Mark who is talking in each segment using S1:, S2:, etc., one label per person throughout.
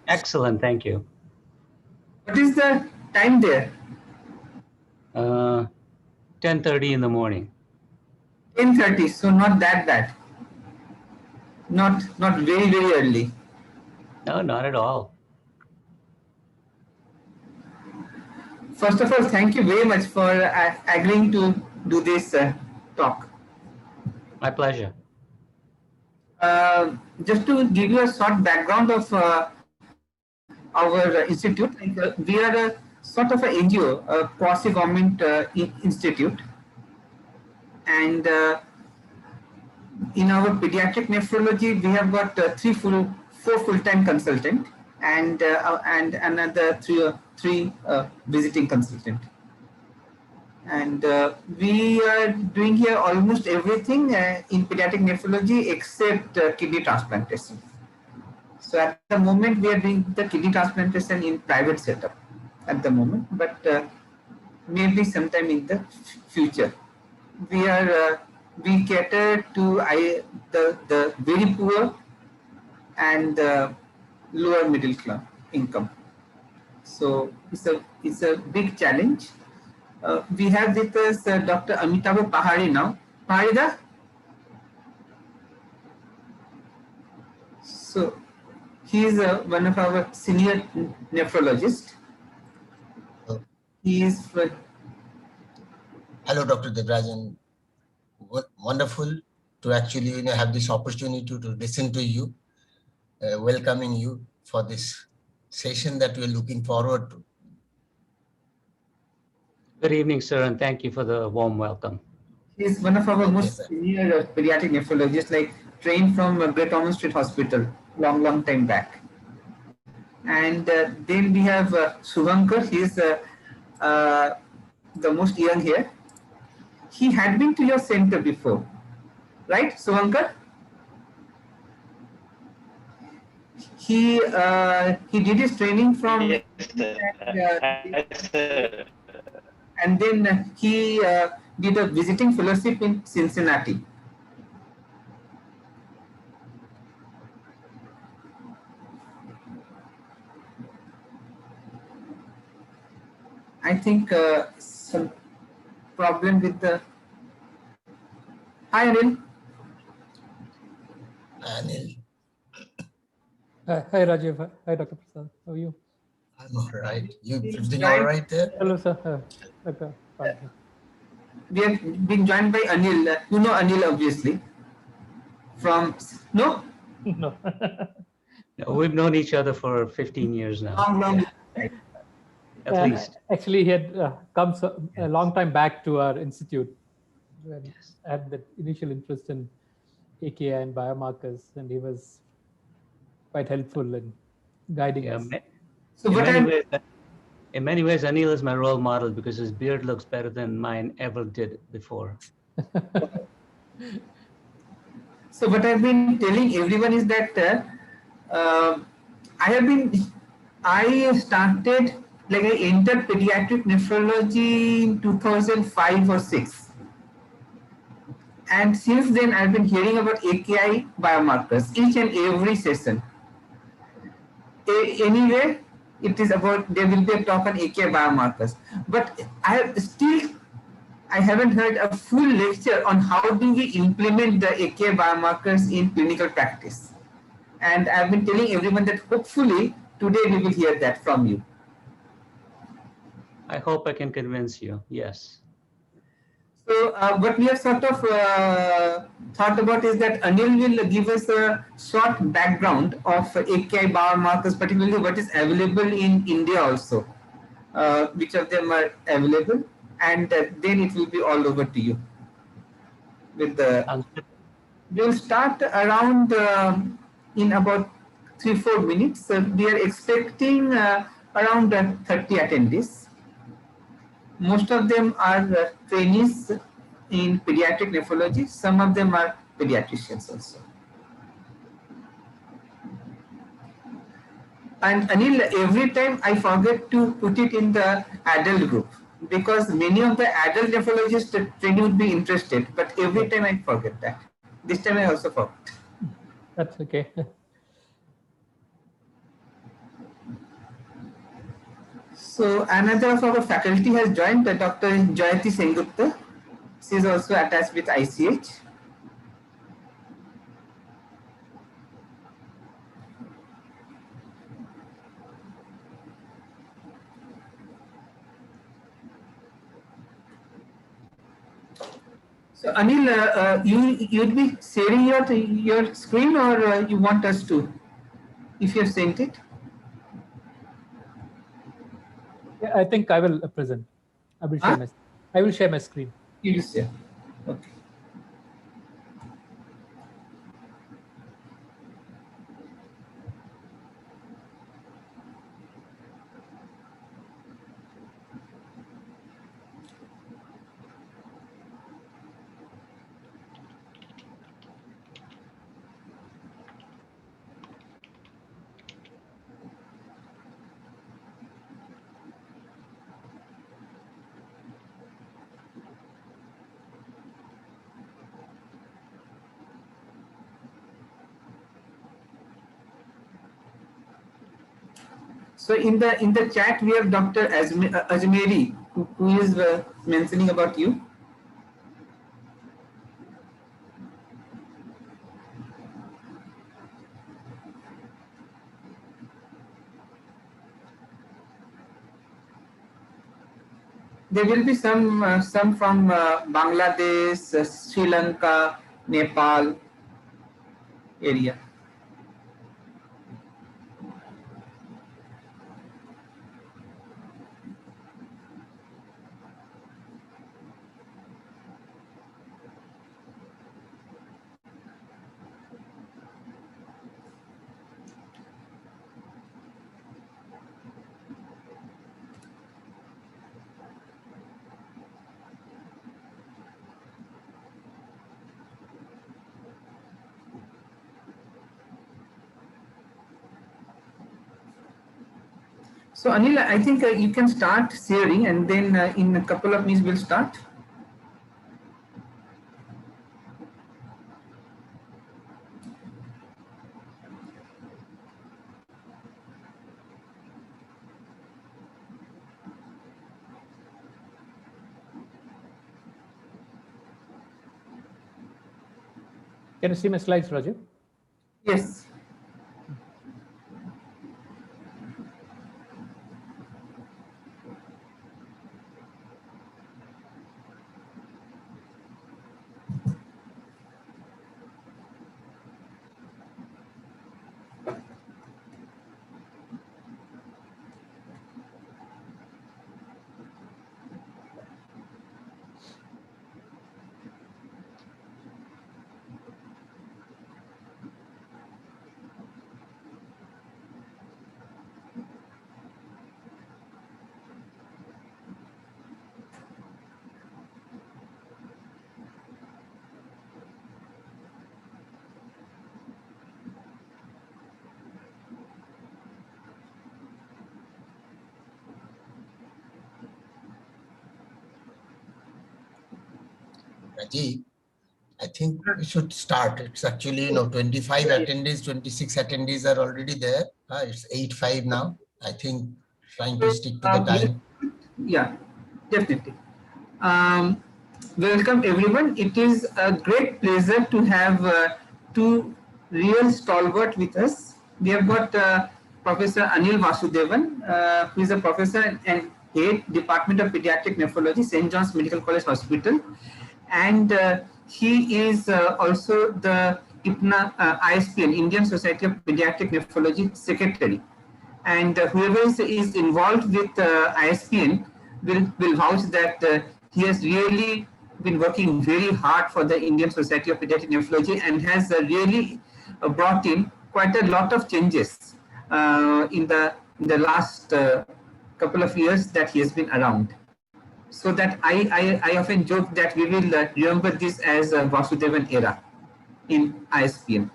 S1: Excellent, thank you.
S2: What is the time there?
S1: 10:30 in the morning.
S2: 10:30, so not that bad. Not very, very early.
S1: No, not at all.
S2: First of all, thank you very much for agreeing to do this talk.
S1: My pleasure.
S2: Just to give you a short background of our institute, we are a sort of an NGO, a quasi-government institute, and in our pediatric nephrology, we have got four full-time consultant and another three visiting consultant. And we are doing here almost everything in pediatric nephrology except kidney transplantation. So at the moment we are doing the kidney transplantation in private setup at the moment, but maybe sometime in the future. We cater to the very poor and lower middle class income. So it's a big challenge. We have with us Dr. Amitabh Pahari now. Paharida? So he is one of our senior nephrologists. He is.
S3: Hello, Dr. Devrajan. Wonderful to actually have this opportunity to listen to you, welcoming you for this session that we're looking forward to.
S1: Good evening, sir, and thank you for the warm welcome.
S2: He is one of our most senior pediatric nephrologists, like trained from Great Ormond Street Hospital, long time back. And then we have Shubhankar. He is the most young here. He had been to your center before, right, Shubhankar? He did his training from and then he did a visiting fellowship in Cincinnati. I think some problem with the. Hi, Anil.
S3: Anil.
S4: Hi, Rajiv. Hi, Dr. Prasad. How are you?
S3: I'm all right. You everything all right there?
S4: Hello, sir. Okay.
S2: We have been joined by Anil. You know Anil, obviously. From no?
S4: No.
S1: No, we've known each other for 15 years now.
S2: Long.
S1: At least.
S4: Actually, he had come a long time back to our institute when had that initial interest in AKI and biomarkers, and he was quite helpful in guiding us.
S2: So
S1: in many ways, Anil is my role model because his beard looks better than mine ever did before.
S2: So what I've been telling everyone is that I started, like I entered pediatric nephrology in 2005 or 6. And since then I've been hearing about AKI biomarkers each and every session. Anyway, it is about, there will be a talk on AKI biomarkers. But I haven't heard a full lecture on how do we implement the AKI biomarkers in clinical practice. And I've been telling everyone that hopefully today we will hear that from you.
S1: I hope I can convince you, yes.
S2: So what we have sort of thought about is that Anil will give us a short background of AKI biomarkers, particularly what is available in India also, which of them are available, and then it will be all over to you. With the, we'll start around in about 3-4 minutes. We are expecting around 30 attendees. Most of them are trainees in pediatric nephrology. Some of them are pediatricians also. And Anil, every time I forget to put it in the adult group because many of the adult nephrologists training would be interested, but every time I forget that. This time I also forgot.
S4: That's okay.
S2: So another of our faculty has joined, Dr. Jayati Sengupta. She is also attached with ICH. So Anil, you'd be sharing your screen, or you want us to, if you have sent it?
S4: Yeah, I think I will present. I will share I will share my screen.
S2: You will share. Okay. So in the chat we have Dr. Ajmeri, who is mentioning about you. There will be some from Bangladesh, Sri Lanka, Nepal area. So Anil, I think you can start sharing, and then in a couple of minutes we'll start.
S4: Can you see my slides, Roger?
S2: Yes.
S3: Rajiv, I think we should start. It's actually, 25 attendees, 26 attendees are already there. It's 8:05 now. I think trying to stick to the time.
S2: Yeah, definitely. Welcome everyone. It is a great pleasure to have two real stalwart with us. We have got Professor Anil Vasudevan, who is a professor and head Department of Pediatric Nephrology, St. John's Medical College Hospital, and he is also the ISPN, Indian Society of Pediatric Nephrology Secretary. And whoever is involved with ISPN will vouch that he has really been working very hard for the Indian Society of Pediatric Nephrology and has really brought in quite a lot of changes in the last couple of years that he has been around. So that I often joke that we will remember this as a Vasudevan era in ISPN.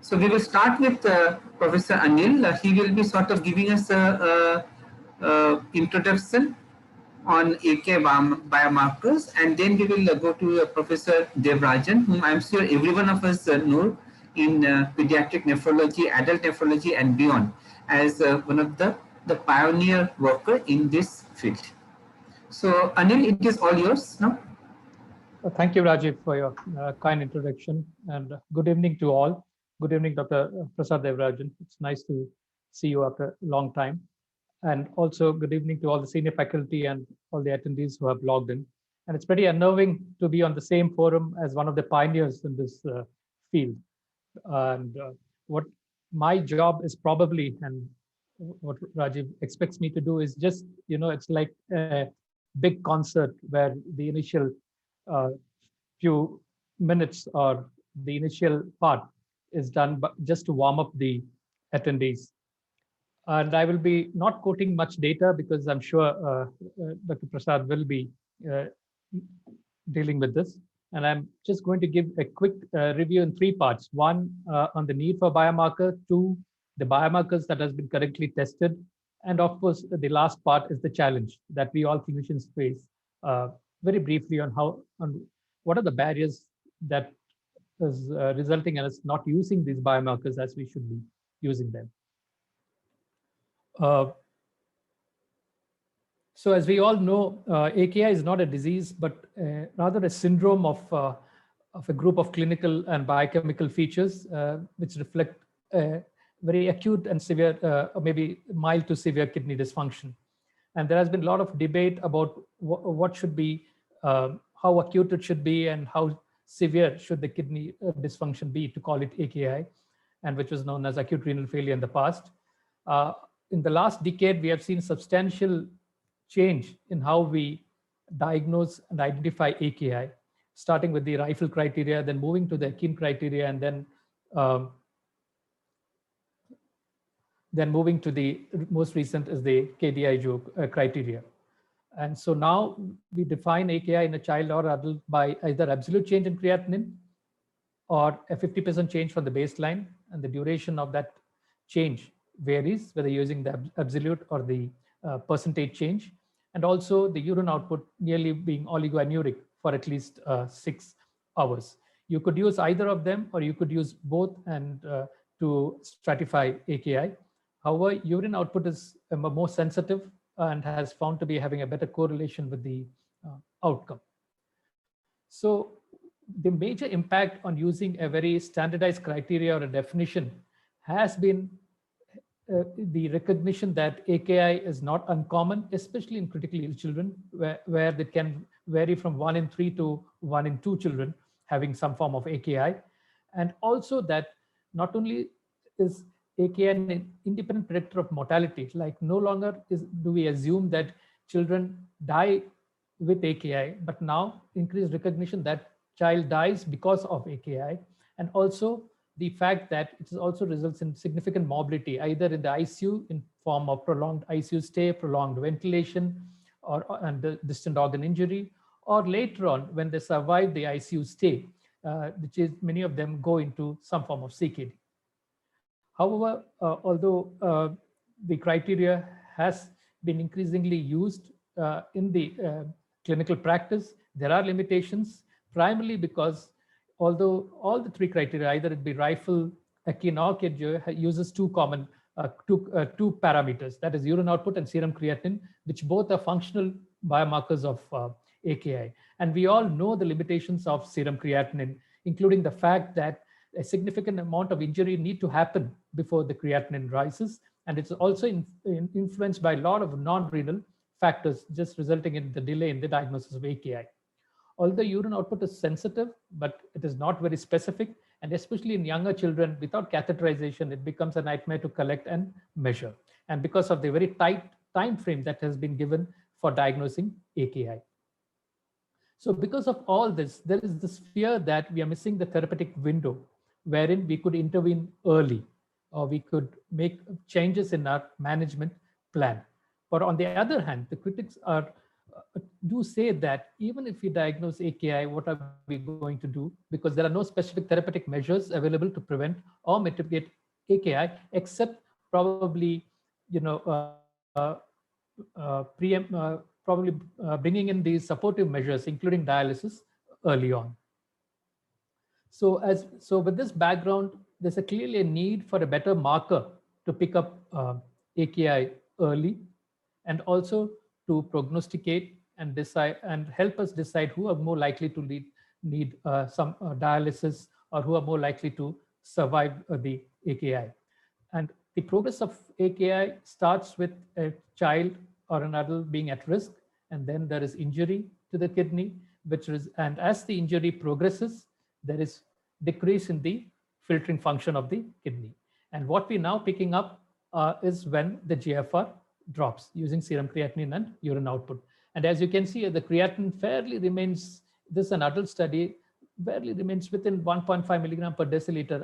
S2: So we will start with Professor Anil. He will be sort of giving us a introduction on AKI biomarkers, and then we will go to Professor Devrajan, whom I'm sure every one of us know in pediatric nephrology, adult nephrology, and beyond, as one of the the pioneer worker in this field. So Anil, it is all yours now.
S4: Thank you, Rajiv, for your kind introduction, and good evening to all. Good evening, Dr. Prasad Devarajan. It's nice to see you after a long time. And also good evening to all the senior faculty and all the attendees who have logged in. And it's pretty unnerving to be on the same forum as one of the pioneers in this field. And what my job is probably, and what Rajiv expects me to do is just, it's like a big concert where the initial few minutes or the initial part is done just to warm up the attendees. And I will be not quoting much data because I'm sure Dr. Prasad will be dealing with this. And I'm just going to give a quick review in three parts. One, on the need for biomarker. Two, the biomarkers that has been correctly tested. And of course, the last part is the challenge that we all clinicians face. Very briefly on what are the barriers that is resulting in us not using these biomarkers as we should be using them. So as we all know, AKI is not a disease, but rather a syndrome of a group of clinical and biochemical features which reflect very acute and severe, or maybe mild to severe kidney dysfunction. And there has been a lot of debate about what should be, how acute it should be and how severe should the kidney dysfunction be to call it AKI, and which was known as acute renal failure in the past. In the last decade, we have seen substantial change in how we diagnose and identify AKI, starting with the Rifle criteria, then moving to the Akin criteria, and then moving to the most recent is the KDIGO criteria. And so now we define AKI in a child or adult by either absolute change in creatinine or a 50% change from the baseline, and the duration of that change varies whether using the absolute or the percentage change, and also the urine output nearly being oligoanuric for at least 6 hours. You could use either of them or you could use both and to stratify AKI. However, urine output is more sensitive and has found to be having a better correlation with the outcome. So the major impact on using a very standardized criteria or a definition has been the recognition that AKI is not uncommon, especially in critically ill children, where they can vary from 1 in 3 to 1 in 2 children having some form of AKI. And also that not only is AKI an independent predictor of mortality, like no longer do we assume that children die with AKI, but now increased recognition that child dies because of AKI, and also the fact that it also results in significant morbidity, either in the ICU in form of prolonged ICU stay, prolonged ventilation, and distant organ injury, or later on when they survive the ICU stay, which is many of them go into some form of CKD. However, although the criteria has been increasingly used in the clinical practice, there are limitations, primarily because although all the three criteria, either it be Rifle, Akin, or KDIGO, uses two parameters, that is urine output and serum creatinine, which both are functional biomarkers of AKI. And we all know the limitations of serum creatinine, including the fact that a significant amount of injury need to happen before the creatinine rises. And it's also influenced by a lot of non-renal factors, just resulting in the delay in the diagnosis of AKI. Although urine output is sensitive, but it is not very specific. And especially in younger children, without catheterization, it becomes a nightmare to collect and measure. And because of the very tight time frame that has been given for diagnosing AKI. So because of all this, there is this fear that we are missing the therapeutic window wherein we could intervene early, or we could make changes in our management plan. But on the other hand, the critics do say that even if we diagnose AKI, what are we going to do? Because there are no specific therapeutic measures available to prevent or mitigate AKI, except probably, bringing in these supportive measures, including dialysis, early on. So with this background, there's clearly a need for a better marker to pick up AKI early, and also to prognosticate and decide and help us decide who are more likely to need some dialysis, or who are more likely to survive the AKI. And the progress of AKI starts with a child or an adult being at risk, and then there is injury to the kidney, and as the injury progresses, there is decrease in the filtering function of the kidney. And what we're now picking up is when the GFR drops using serum creatinine and urine output. And as you can see, the creatinine fairly remains, this is an adult study, barely remains within 1.5 milligram per deciliter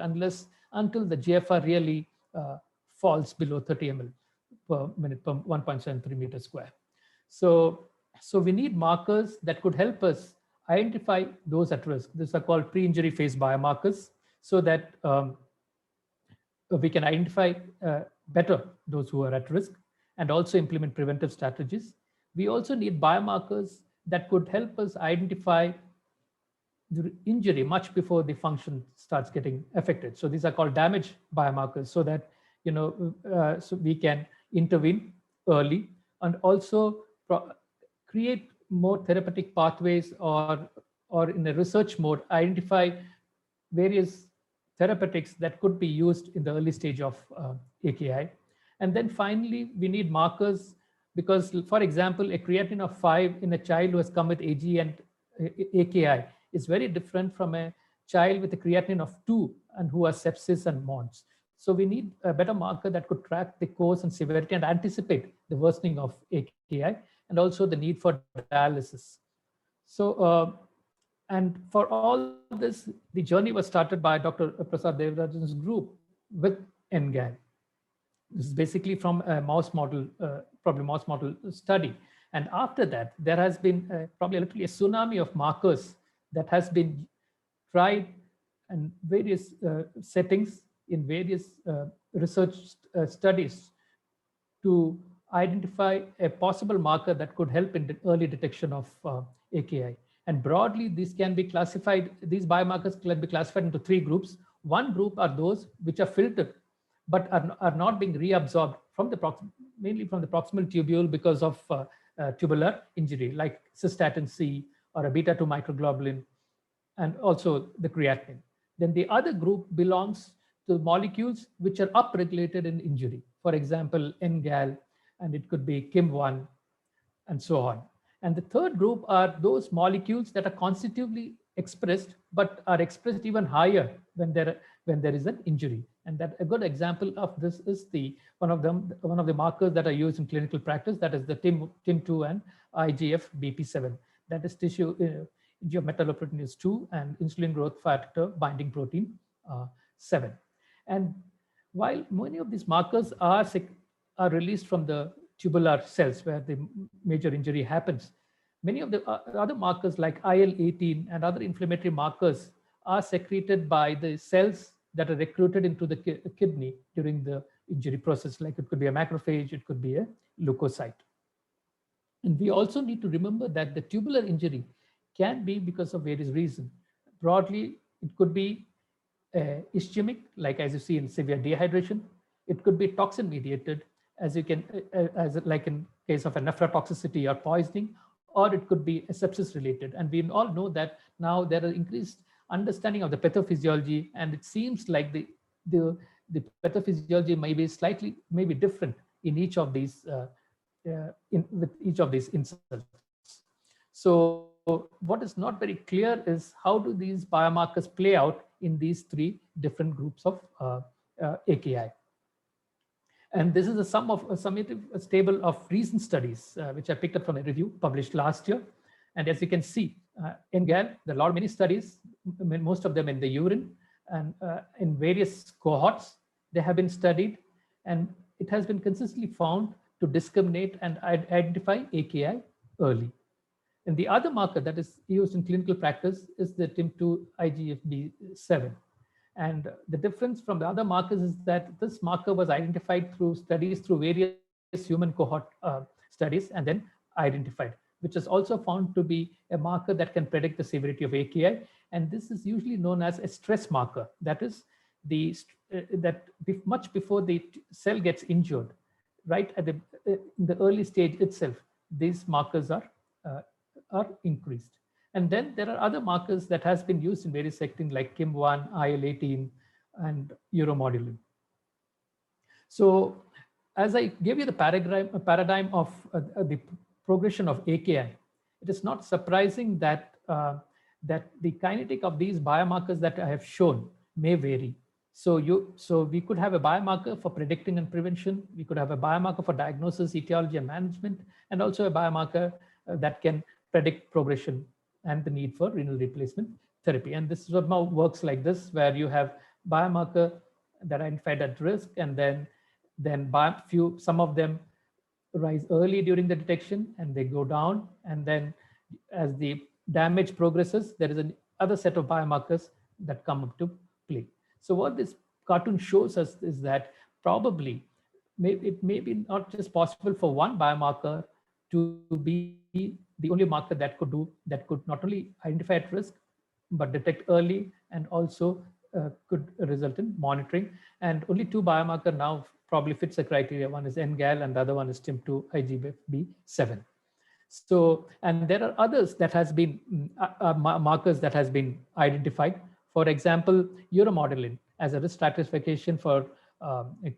S4: until the GFR really falls below 30 ml per minute per 1.73 meters square. So we need markers that could help us identify those at risk. These are called pre-injury phase biomarkers, so that we can identify better those who are at risk and also implement preventive strategies. We also need biomarkers that could help us identify the injury much before the function starts getting affected. So these are called damage biomarkers, so that so we can intervene early and also create more therapeutic pathways, or in a research mode, identify various therapeutics that could be used in the early stage of AKI. And then finally, we need markers because, for example, a creatinine of 5 in a child who has come with AG and AKI is very different from a child with a creatinine of 2 and who has sepsis and MONS. So we need a better marker that could track the course and severity and anticipate the worsening of AKI, and also the need for dialysis. So, and for all this, the journey was started by Dr. Prasad Devarajan's group with NGAL. This is basically from a mouse model, probably mouse model study. And after that, there has been probably literally a tsunami of markers that has been tried in various settings in various research studies to identify a possible marker that could help in the early detection of AKI. And broadly, these can be classified, these biomarkers can be classified into 3 groups. One group are those which are filtered, but are not being reabsorbed from the mainly from the proximal tubule because of tubular injury, like cystatin C or a beta-2 microglobulin, and also the creatinine. Then the other group belongs to molecules which are upregulated in injury. For example, NGAL, and it could be KIM1, and so on. And the third group are those molecules that are constitutively expressed, but are expressed even higher when there is an injury. And that a good example of this is one of the markers that are used in clinical practice, that is the TIM2 and IGF-BP7. That is tissue metalloproteinase 2 and insulin growth factor binding protein 7. And while many of these markers are released from the tubular cells where the major injury happens, many of the other markers like IL-18 and other inflammatory markers are secreted by the cells that are recruited into the kidney during the injury process. Like it could be a macrophage, it could be a leukocyte. And we also need to remember that the tubular injury can be because of various reasons. Broadly, it could be ischemic, like as you see in severe dehydration. It could be toxin mediated, like in case of a nephrotoxicity or poisoning, or it could be a sepsis related. And we all know that now there are increased understanding of the pathophysiology, and it seems like the pathophysiology may be different in each of these with each of these insults. So what is not very clear is how do these biomarkers play out in these 3 different groups of AKI. And this is a summative table of recent studies, which I picked up from a review published last year. And as you can see, in GAL, there are many studies, most of them in the urine, and in various cohorts, they have been studied, and it has been consistently found to discriminate and identify AKI early. And the other marker that is used in clinical practice is the TIM2 IGF-B7. And the difference from the other markers is that this marker was identified through studies through various human cohort studies and then identified, which is also found to be a marker that can predict the severity of AKI. And this is usually known as a stress marker. That is much before the cell gets injured, right at in the early stage itself, these markers are increased. And then there are other markers that has been used in various settings like KIM1, IL-18, and uromodulin. So as I gave you the paradigm of the progression of AKI, it is not surprising that that the kinetic of these biomarkers that I have shown may vary. So we could have a biomarker for predicting and prevention. We could have a biomarker for diagnosis, etiology, and management, and also a biomarker that can predict progression and the need for renal replacement therapy. And this somehow works like this, where you have biomarker that are identified at risk, and then some of them rise early during the detection and they go down, and then as the damage progresses, there is another set of biomarkers that come up to play. So what this cartoon shows us is that probably it may be not just possible for one biomarker to be the only marker that could not only identify at risk, but detect early and also could result in monitoring. And only two biomarker now probably fits the criteria. One is NGAL and the other one is TIM2 IgB7. So, and there are others that has been markers that has been identified. For example, uromodulin as a risk stratification for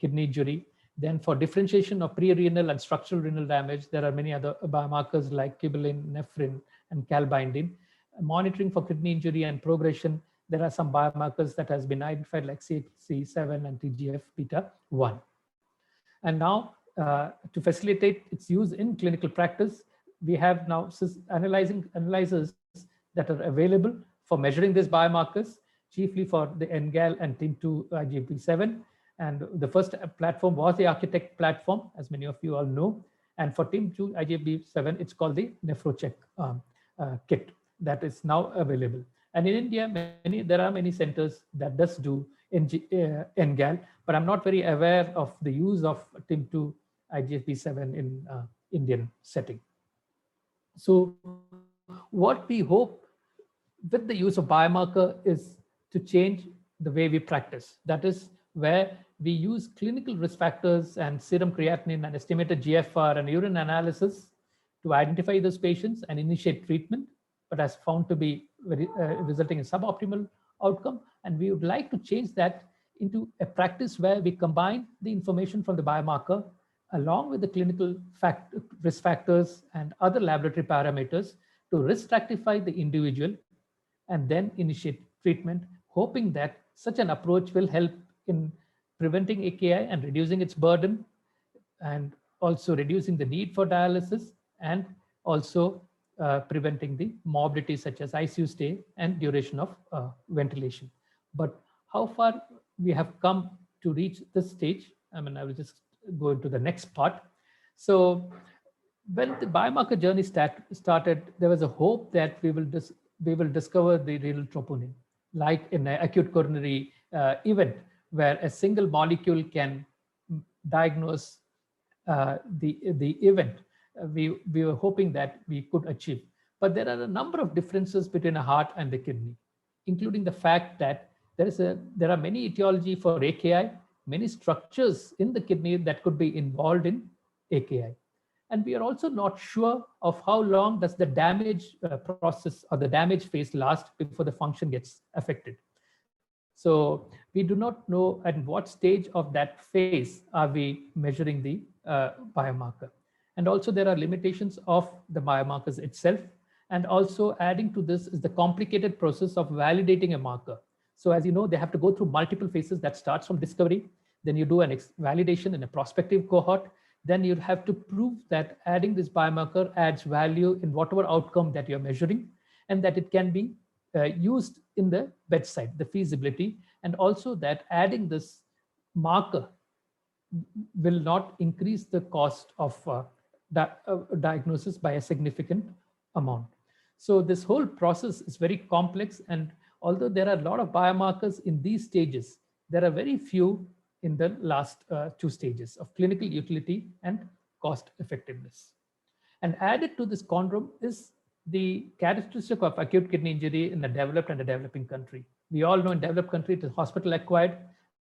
S4: kidney injury. Then for differentiation of pre-renal and structural renal damage, there are many other biomarkers like kibulin, nephrin, and calbindin. Monitoring for kidney injury and progression, there are some biomarkers that has been identified like CHC7 and TGF-beta1. And now to facilitate its use in clinical practice, we have now analyzers that are available for measuring these biomarkers, chiefly for the NGAL and TIM2 IgB7. And the first platform was the Architect platform, as many of you all know. And for TIM2 IgB7, it's called the Nephrocheck kit that is now available. And in India, there are many centers that does do NGAL, but I'm not very aware of the use of TIM2 IgB7 in Indian setting. So what we hope with the use of biomarker is to change the way we practice. That is where we use clinical risk factors and serum creatinine and estimated GFR and urine analysis to identify those patients and initiate treatment, but has found to be resulting in suboptimal outcome. And we would like to change that into a practice where we combine the information from the biomarker along with the clinical risk factors and other laboratory parameters to risk stratify the individual and then initiate treatment, hoping that such an approach will help in preventing AKI and reducing its burden, and also reducing the need for dialysis, and also preventing the morbidity such as ICU stay and duration of ventilation. But how far we have come to reach this stage, I mean, I will just go into the next part. So when the biomarker journey started, there was a hope that we will discover the renal troponin, like in an acute coronary event, where a single molecule can diagnose the event. We were hoping that we could achieve. But there are a number of differences between a heart and the kidney, including the fact that there are many etiology for AKI, many structures in the kidney that could be involved in AKI. And we are also not sure of how long does the damage process or the damage phase last before the function gets affected. So we do not know at what stage of that phase are we measuring the biomarker. And also there are limitations of the biomarkers itself. And also adding to this is the complicated process of validating a marker. So as you know, they have to go through multiple phases that starts from discovery. Then you do an validation in a prospective cohort. Then you have to prove that adding this biomarker adds value in whatever outcome that you're measuring, and that it can be used in the bedside, the feasibility, and also that adding this marker will not increase the cost of diagnosis by a significant amount. So this whole process is very complex, and although there are a lot of biomarkers in these stages, there are very few in the last two stages of clinical utility and cost effectiveness. And added to this conundrum is the characteristic of acute kidney injury in a developed and a developing country. We all know in developed country it is hospital acquired,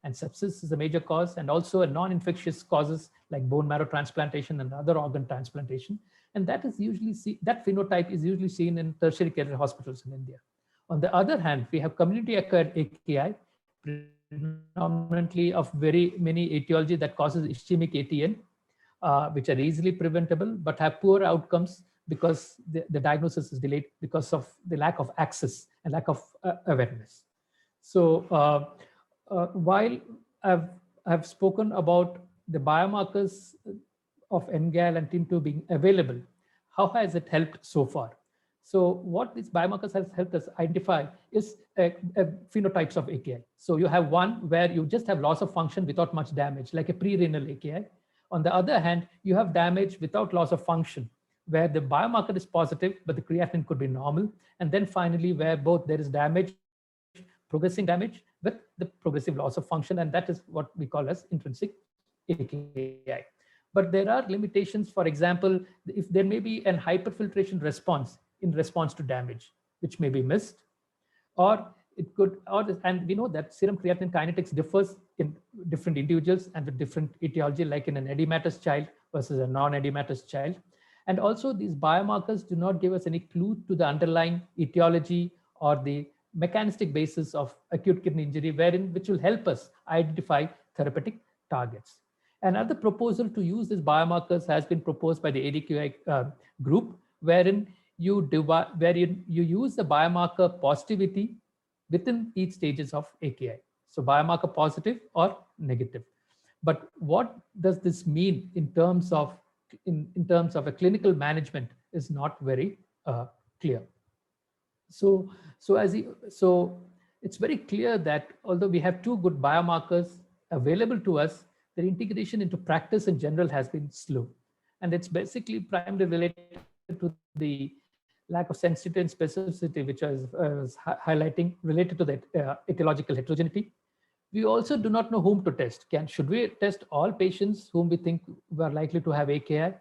S4: and and sepsis is a major cause, and also a non-infectious causes like bone marrow transplantation and other organ transplantation. And that is usually that phenotype is usually seen in tertiary care hospitals in India. On the other hand, we have community-acquired AKI, predominantly of very many etiology that causes ischemic ATN, which are easily preventable but have poor outcomes because the diagnosis is delayed because of the lack of access and lack of awareness. So while I've spoken about the biomarkers of NGAL and TIM2 being available, how has it helped so far? So what these biomarkers has helped us identify is phenotypes of AKI. So you have one where you just have loss of function without much damage, like a pre-renal AKI. On the other hand, you have damage without loss of function, where the biomarker is positive, but the creatinine could be normal. And then finally, where both there is damage, progressing damage with the progressive loss of function, and that is what we call as intrinsic AKI. But there are limitations. For example, if there may be an hyperfiltration response in response to damage, which may be missed, or it could, and we know that serum creatinine kinetics differs in different individuals and with different etiology, like in an edematous child versus a non-edematous child. And also these biomarkers do not give us any clue to the underlying etiology or the mechanistic basis of acute kidney injury, which will help us identify therapeutic targets. Another proposal to use these biomarkers has been proposed by the ADQI group, wherein you use the biomarker positivity within each stages of AKI. So biomarker positive or negative. But what does this mean in terms of a clinical management is not very clear. So it's very clear that although we have two good biomarkers available to us, their integration into practice in general has been slow. And it's basically primarily related to the lack of sensitivity and specificity, which I was highlighting, related to the etiological heterogeneity. We also do not know whom to test. Should we test all patients whom we think were likely to have AKI,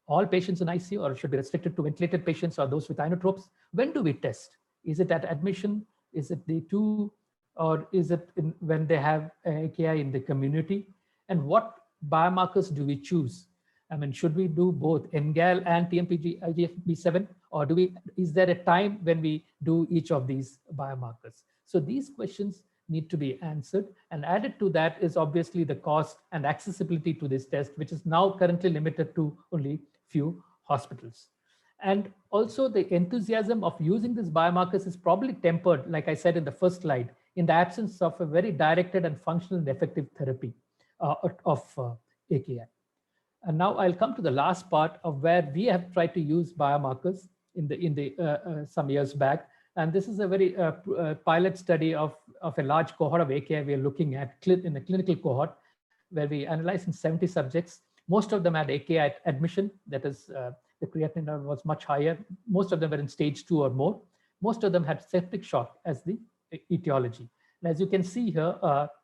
S4: all patients in ICU, or should be restricted to ventilated patients or those with inotropes? When do we test? Is it at admission? Is it day 2? Or is it when they have AKI in the community? And what biomarkers do we choose? I mean, should we do both NGAL and TMPG IGF-B7, or is there a time when we do each of these biomarkers? So these questions need to be answered, and added to that is obviously the cost and accessibility to this test, which is now currently limited to only few hospitals. And also the enthusiasm of using these biomarkers is probably tempered, like I said in the first slide, in the absence of a very directed and functional and effective therapy of AKI. And now I'll come to the last part of where we have tried to use biomarkers in some years back. And this is a very pilot study of a large cohort of AKI we are looking at in a clinical cohort, where we analyzed in 70 subjects. Most of them had AKI at admission, that is, the creatinine was much higher. Most of them were in stage 2 or more. Most of them had septic shock as the etiology. And as you can see here,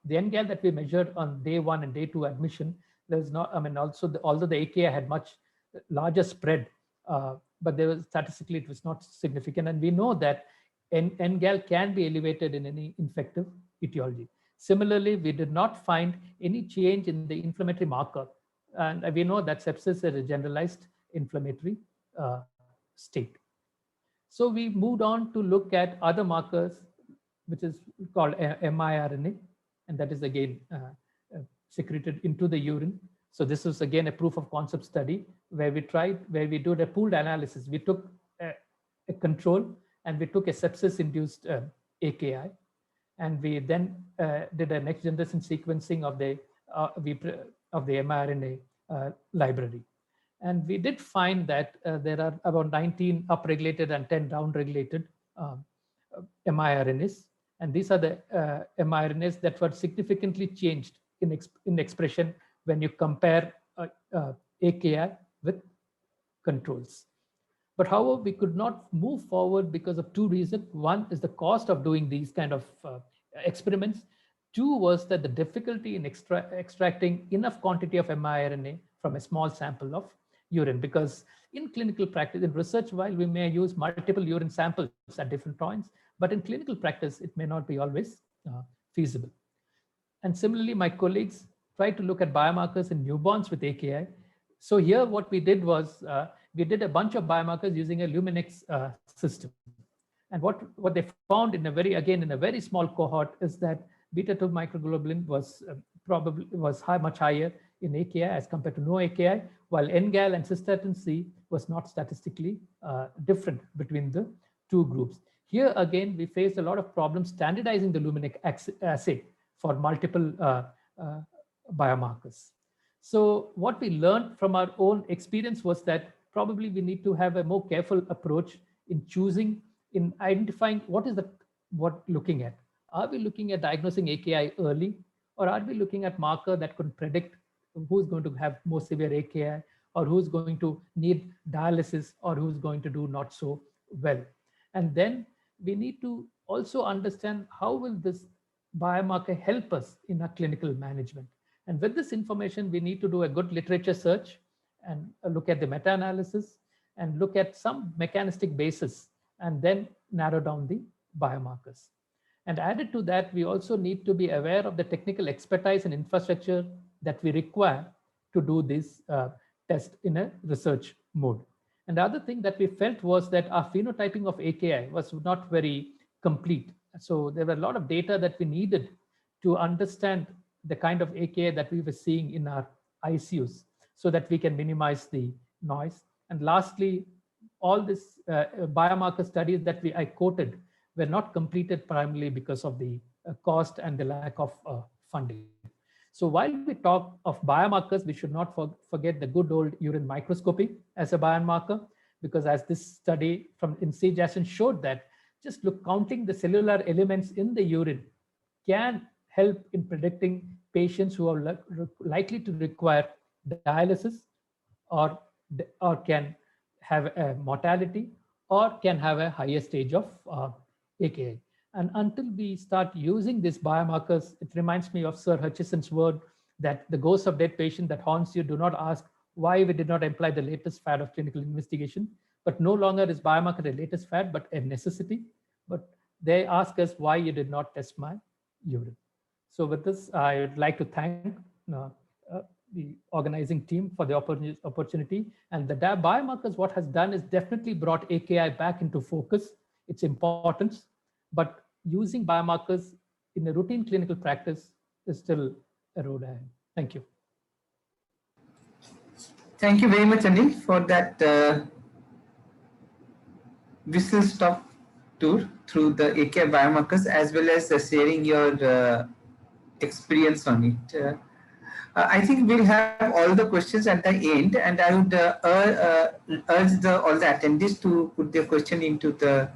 S4: the NGAL that we measured on day 1 and day 2 admission, there's not, I mean, also although the AKI had much larger spread, but there was statistically it was not significant. And we know that NGAL can be elevated in any infective etiology. Similarly, we did not find any change in the inflammatory marker. And we know that sepsis is a generalized inflammatory state. So we moved on to look at other markers, which is called miRNA, and that is again secreted into the urine. So this was again a proof of concept study where we did a pooled analysis. We took a control and we took a sepsis-induced AKI, and we then did a next generation sequencing of the miRNA library. And we did find that there are about 19 upregulated and 10 downregulated miRNAs. And these are the miRNAs that were significantly changed in expression when you compare AKI with controls. But however, we could not move forward because of two reasons. One is the cost of doing these kind of experiments. Two was that the difficulty in extracting enough quantity of miRNA from a small sample of urine, because in clinical practice, in research, while we may use multiple urine samples at different points, but in clinical practice, it may not be always feasible. And similarly, my colleagues tried to look at biomarkers in newborns with AKI. So here what we did was we did a bunch of biomarkers using a Luminex system. And what they found in a very small cohort is that beta-2 microglobulin was much higher in AKI as compared to no AKI, while NGAL and cystatin C was not statistically different between the two groups. Here again, we faced a lot of problems standardizing the Luminex assay for multiple biomarkers. So what we learned from our own experience was that probably we need to have a more careful approach in choosing, in identifying what looking at. Are we looking at diagnosing AKI early, or are we looking at marker that could predict who's going to have more severe AKI, or who's going to need dialysis, or who's going to do not so well? And then we need to also understand how will this biomarker help us in our clinical management. And with this information, we need to do a good literature search and look at the meta-analysis and look at some mechanistic basis and then narrow down the biomarkers. And added to that, we also need to be aware of the technical expertise and infrastructure that we require to do this test in a research mode. And the other thing that we felt was that our phenotyping of AKI was not very complete. So there were a lot of data that we needed to understand the kind of AKI that we were seeing in our ICUs so that we can minimize the noise. And lastly, all these biomarker studies that I quoted were not completed primarily because of the cost and the lack of funding. So while we talk of biomarkers, we should not forget the good old urine microscopy as a biomarker, because as this study from CJASN showed that just counting the cellular elements in the urine can help in predicting patients who are likely to require dialysis or can have a mortality or can have a higher stage of AKI. And until we start using these biomarkers, it reminds me of Sir Hutchison's word that the ghost of dead patient that haunts you, do not ask why we did not employ the latest fad of clinical investigation, but no longer is biomarker the latest fad, but a necessity. But they ask us why you did not test my urine. So with this, I would like to thank the organizing team for the opportunity. And the biomarkers, what has done is definitely brought AKI back into focus, its importance, but using biomarkers in a routine clinical practice is still a road ahead. Thank you.
S2: Thank you very much, Anil, for that whistle-stop tour through the AKI biomarkers, as well as sharing your experience on it. I think we'll have all the questions at the end, and I would urge all the attendees to put their question into the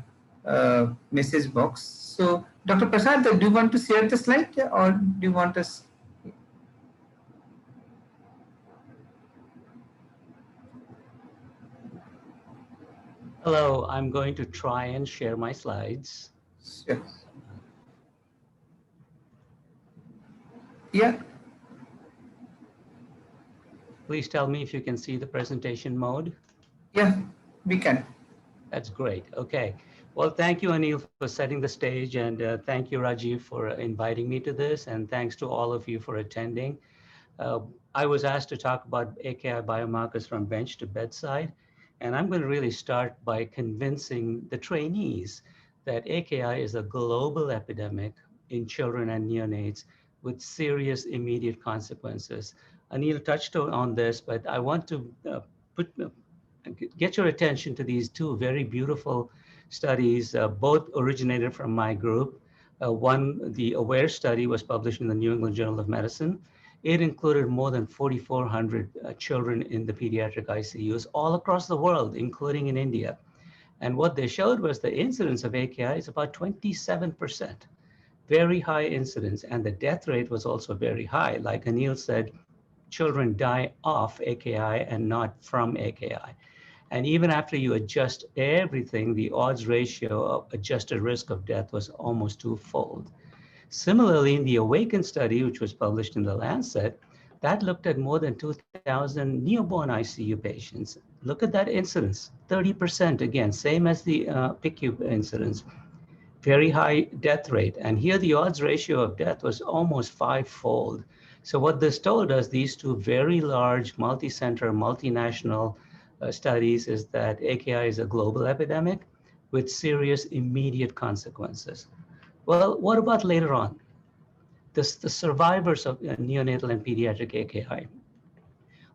S2: message box. So, Dr. Prasad, do you want to share the slide, or do you want us?
S1: Hello, I'm going to try and share my slides.
S2: Sure. Yeah.
S1: Please tell me if you can see the presentation mode.
S2: Yeah, we can.
S1: That's great. Okay. Well, thank you, Anil, for setting the stage, and thank you, Rajiv, for inviting me to this, and thanks to all of you for attending. I was asked to talk about AKI biomarkers from bench to bedside, and I'm going to really start by convincing the trainees that AKI is a global epidemic in children and neonates with serious immediate consequences. Anil touched on this, but I want to get your attention to these two very beautiful studies, both originated from my group. One, the AWARE study, was published in the New England Journal of Medicine. It included more than 4,400 children in the pediatric ICUs all across the world, including in India. And what they showed was the incidence of AKI is about 27%, very high incidence, and the death rate was also very high. Like Anil said, children die of AKI and not from AKI. And even after you adjust everything, the odds ratio of adjusted risk of death was almost twofold. Similarly, in the AWAKEN study, which was published in the Lancet, that looked at more than 2,000 newborn ICU patients. Look at that incidence, 30% again, same as the PICU incidence. very high death rate. And here the odds ratio of death was almost 5-fold. So what this told us, these two very large multi-center, multinational studies, is that AKI is a global epidemic with serious immediate consequences. Well, what about later on? The survivors of neonatal and pediatric AKI.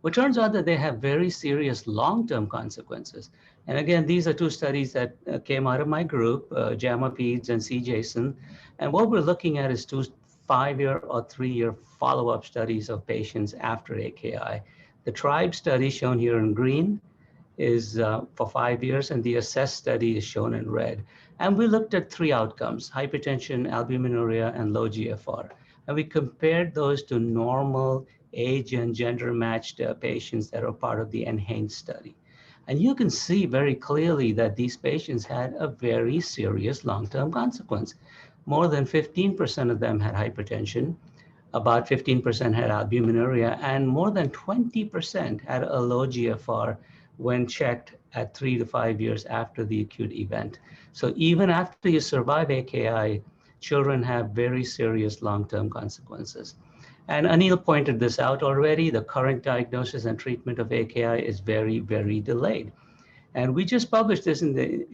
S1: Well, it turns out that they have very serious long-term consequences. And again, these are two studies that came out of my group, JAMA Peds and CJASON. And what we're looking at is two 5-year or 3-year follow-up studies of patients after AKI. The TRIBE study shown here in green is for 5 years, and the ASSESS study is shown in red. And we looked at 3 outcomes: hypertension, albuminuria, and low GFR. And we compared those to normal age and gender matched patients that are part of the ENHANCE study. And you can see very clearly that these patients had a very serious long-term consequence. More than 15% of them had hypertension, about 15% had albuminuria, and more than 20% had a low GFR when checked at 3 to 5 years after the acute event. So even after you survive AKI, children have very serious long-term consequences. And Anil pointed this out already. The current diagnosis and treatment of AKI is very, very delayed. And we just published this in the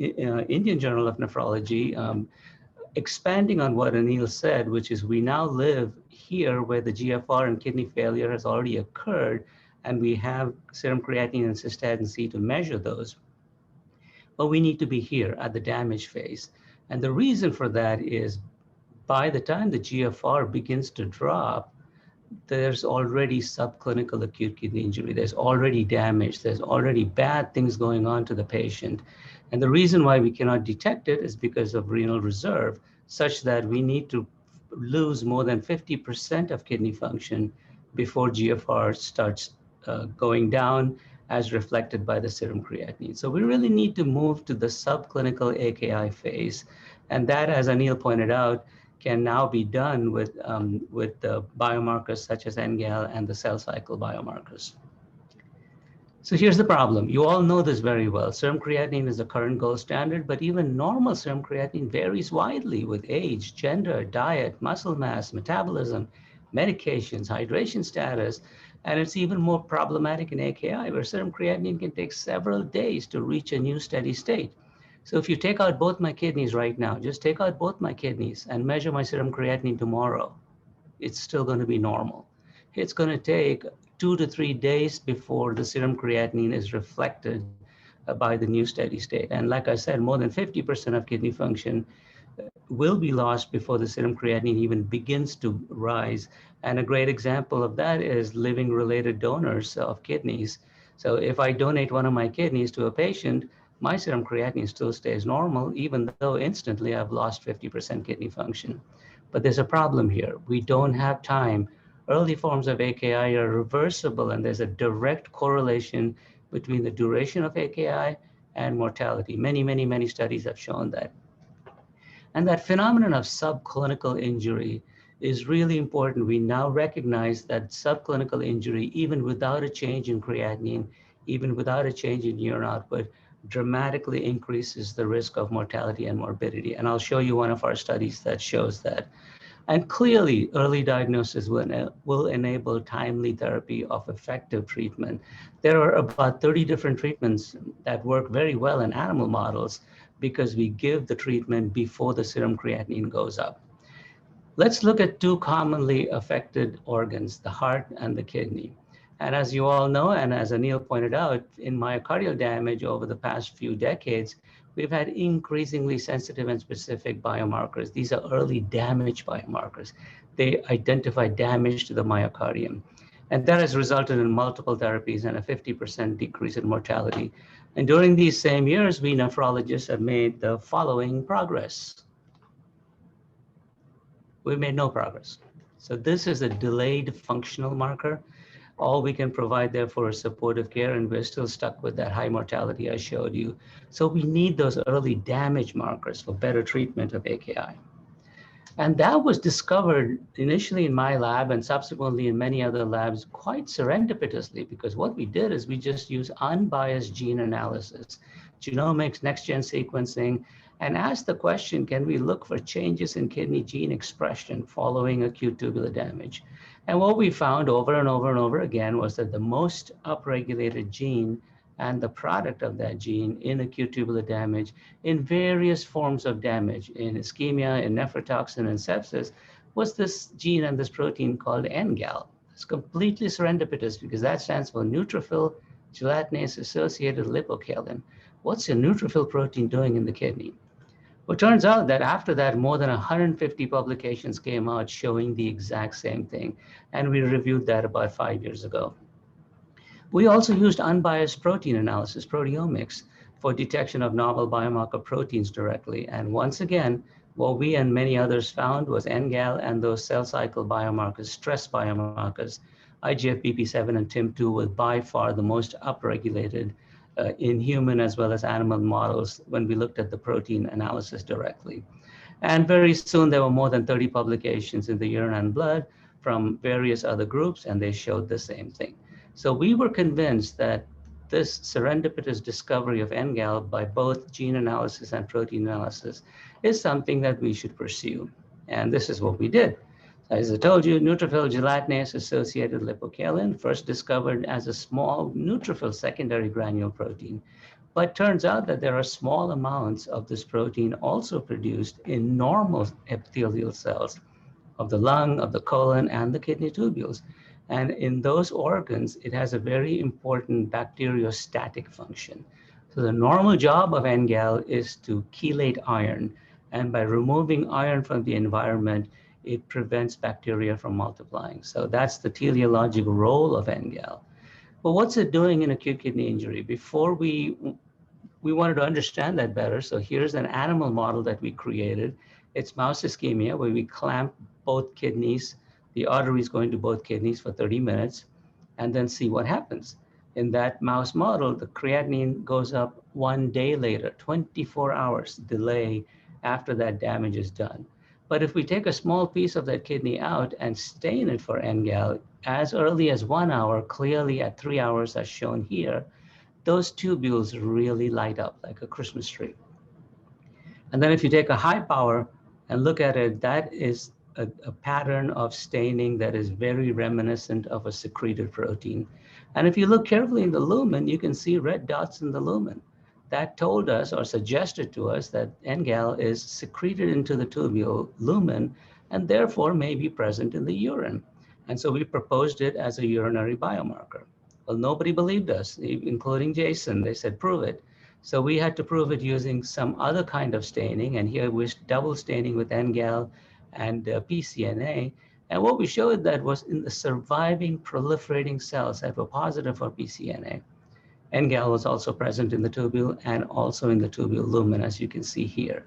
S1: Indian Journal of Nephrology, expanding on what Anil said, which is we now live here where the GFR and kidney failure has already occurred, and we have serum creatinine and cystatin C to measure those. But we need to be here at the damage phase. And the reason for that is by the time the GFR begins to drop, there's already subclinical acute kidney injury. There's already damage. There's already bad things going on to the patient. And the reason why we cannot detect it is because of renal reserve, such that we need to lose more than 50% of kidney function before GFR starts going down, as reflected by the serum creatinine. So we really need to move to the subclinical AKI phase. And that, as Anil pointed out, can now be done with the biomarkers such as NGAL and the cell cycle biomarkers. So here's the problem. You all know this very well. Serum creatinine is the current gold standard, but even normal serum creatinine varies widely with age, gender, diet, muscle mass, metabolism, medications, hydration status, and it's even more problematic in AKI, where serum creatinine can take several days to reach a new steady state. So if you take out both my kidneys right now, just take out both my kidneys and measure my serum creatinine tomorrow, it's still going to be normal. It's going to take 2 to 3 days before the serum creatinine is reflected by the new steady state. And like I said, more than 50% of kidney function will be lost before the serum creatinine even begins to rise. And a great example of that is living related donors of kidneys. So if I donate one of my kidneys to a patient, my serum creatinine still stays normal, even though instantly I've lost 50% kidney function. But there's a problem here. We don't have time. Early forms of AKI are reversible, and there's a direct correlation between the duration of AKI and mortality. Many studies have shown that. And that phenomenon of subclinical injury is really important. We now recognize that subclinical injury, even without a change in creatinine, even without a change in urine output, dramatically increases the risk of mortality and morbidity. And I'll show you one of our studies that shows that. And clearly, early diagnosis will enable timely therapy of effective treatment. There are about 30 different treatments that work very well in animal models because we give the treatment before the serum creatinine goes up. Let's look at 2 commonly affected organs, the heart and the kidney. And as you all know, and as Anil pointed out, in myocardial damage over the past few decades, we've had increasingly sensitive and specific biomarkers. These are early damage biomarkers. They identify damage to the myocardium. And that has resulted in multiple therapies and a 50% decrease in mortality. And during these same years, we nephrologists have made the following progress. We made no progress. So this is a delayed functional marker. All we can provide therefore is supportive care, and we're still stuck with that high mortality I showed you. So we need those early damage markers for better treatment of AKI. And that was discovered initially in my lab and subsequently in many other labs quite serendipitously, because what we did is we just used unbiased gene analysis, genomics, next-gen sequencing, and asked the question, can we look for changes in kidney gene expression following acute tubular damage? And what we found over and over and over again was that the most upregulated gene and the product of that gene in acute tubular damage in various forms of damage, in ischemia, in nephrotoxin, and sepsis, was this gene and this protein called NGAL. It's completely serendipitous because that stands for neutrophil gelatinase associated lipocalin. What's a neutrophil protein doing in the kidney? Well, it turns out that after that, more than 150 publications came out showing the exact same thing. And we reviewed that about 5 years ago. We also used unbiased protein analysis, proteomics, for detection of novel biomarker proteins directly. And once again, what we and many others found was NGAL and those cell cycle biomarkers, stress biomarkers, IGF-BP7 and TIM2 were by far the most upregulated in human as well as animal models when we looked at the protein analysis directly. And very soon there were more than 30 publications in the urine and blood from various other groups, and they showed the same thing. So we were convinced that this serendipitous discovery of NGAL by both gene analysis and protein analysis is something that we should pursue. And this is what we did. As I told you, neutrophil gelatinase associated lipocalin, first discovered as a small neutrophil secondary granule protein. But turns out that there are small amounts of this protein also produced in normal epithelial cells of the lung, of the colon, and the kidney tubules. And in those organs, it has a very important bacteriostatic function. So the normal job of NGAL is to chelate iron. And by removing iron from the environment, it prevents bacteria from multiplying. So that's the teleological role of NGAL. But what's it doing in acute kidney injury? Before we wanted to understand that better. So here's an animal model that we created. It's mouse ischemia, where we clamp both kidneys, the arteries going to both kidneys for 30 minutes, and then see what happens. In that mouse model, the creatinine goes up 1 day later, 24 hours delay after that damage is done. But if we take a small piece of that kidney out and stain it for NGAL as early as 1 hour, clearly at 3 hours as shown here, those tubules really light up like a Christmas tree. And then if you take a high power and look at it, that is a pattern of staining that is very reminiscent of a secreted protein. And if you look carefully in the lumen, you can see red dots in the lumen. That told us or suggested to us that NGAL is secreted into the tubule lumen and therefore may be present in the urine. And so we proposed it as a urinary biomarker. Well, nobody believed us, including Jason. They said, prove it. So we had to prove it using some other kind of staining. And here we're double staining with NGAL and PCNA. And what we showed that was in the surviving proliferating cells that were positive for PCNA. NGAL was also present in the tubule and also in the tubule lumen, as you can see here.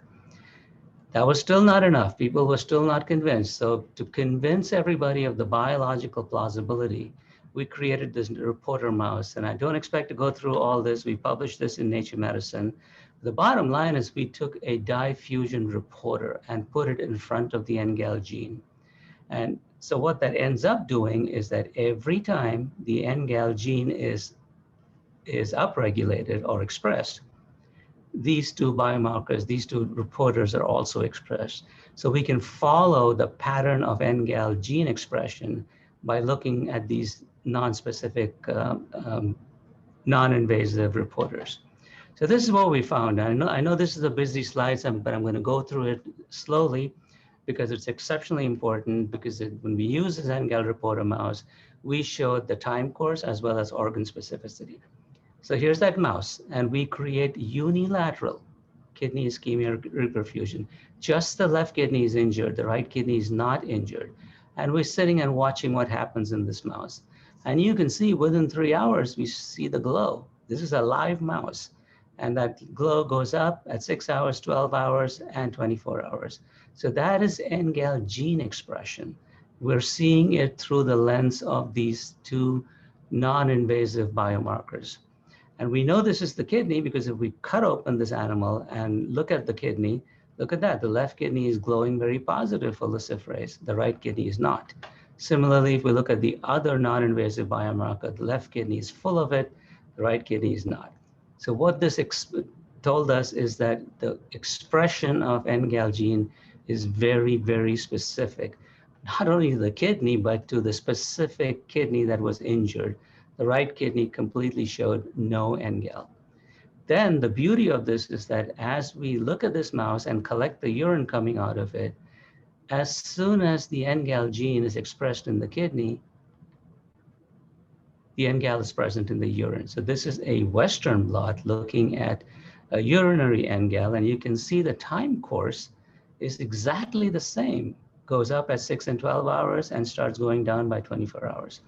S1: That was still not enough. People were still not convinced. So to convince everybody of the biological plausibility, we created this reporter mouse. And I don't expect to go through all this. We published this in Nature Medicine. The bottom line is we took a diffusion reporter and put it in front of the NGAL gene. And so what that ends up doing is that every time the NGAL gene is upregulated or expressed, these two biomarkers, these two reporters are also expressed. So we can follow the pattern of NGAL gene expression by looking at these non-specific, non-invasive reporters. So this is what we found. I know this is a busy slide, but I'm going to go through it slowly because it's exceptionally important, because when we use this NGAL reporter mouse, we showed the time course as well as organ specificity. So here's that mouse, and we create unilateral kidney ischemia reperfusion. Just the left kidney is injured, the right kidney is not injured. And we're sitting and watching what happens in this mouse. And you can see within 3 hours, we see the glow. This is a live mouse. And that glow goes up at 6 hours, 12 hours, and 24 hours. So that is NGAL gene expression. We're seeing it through the lens of these two non-invasive biomarkers. And we know this is the kidney because if we cut open this animal and look at the kidney, Look at that. The left kidney is glowing very positive for luciferase. The right kidney is not. Similarly, if we look at the other non-invasive biomarker, the left kidney is full of it, the right kidney is not. So what this told us is that the expression of NGAL gene is very, very specific, not only to the kidney, but to the specific kidney that was injured. The right kidney completely showed no NGAL. Then the beauty of this is that as we look at this mouse and collect the urine coming out of it, as soon as the NGAL gene is expressed in the kidney, the NGAL is present in the urine. So this is a Western blot looking at a urinary NGAL, and you can see the time course is exactly the same. Goes up at 6 and 12 hours and starts going down by 24 hours.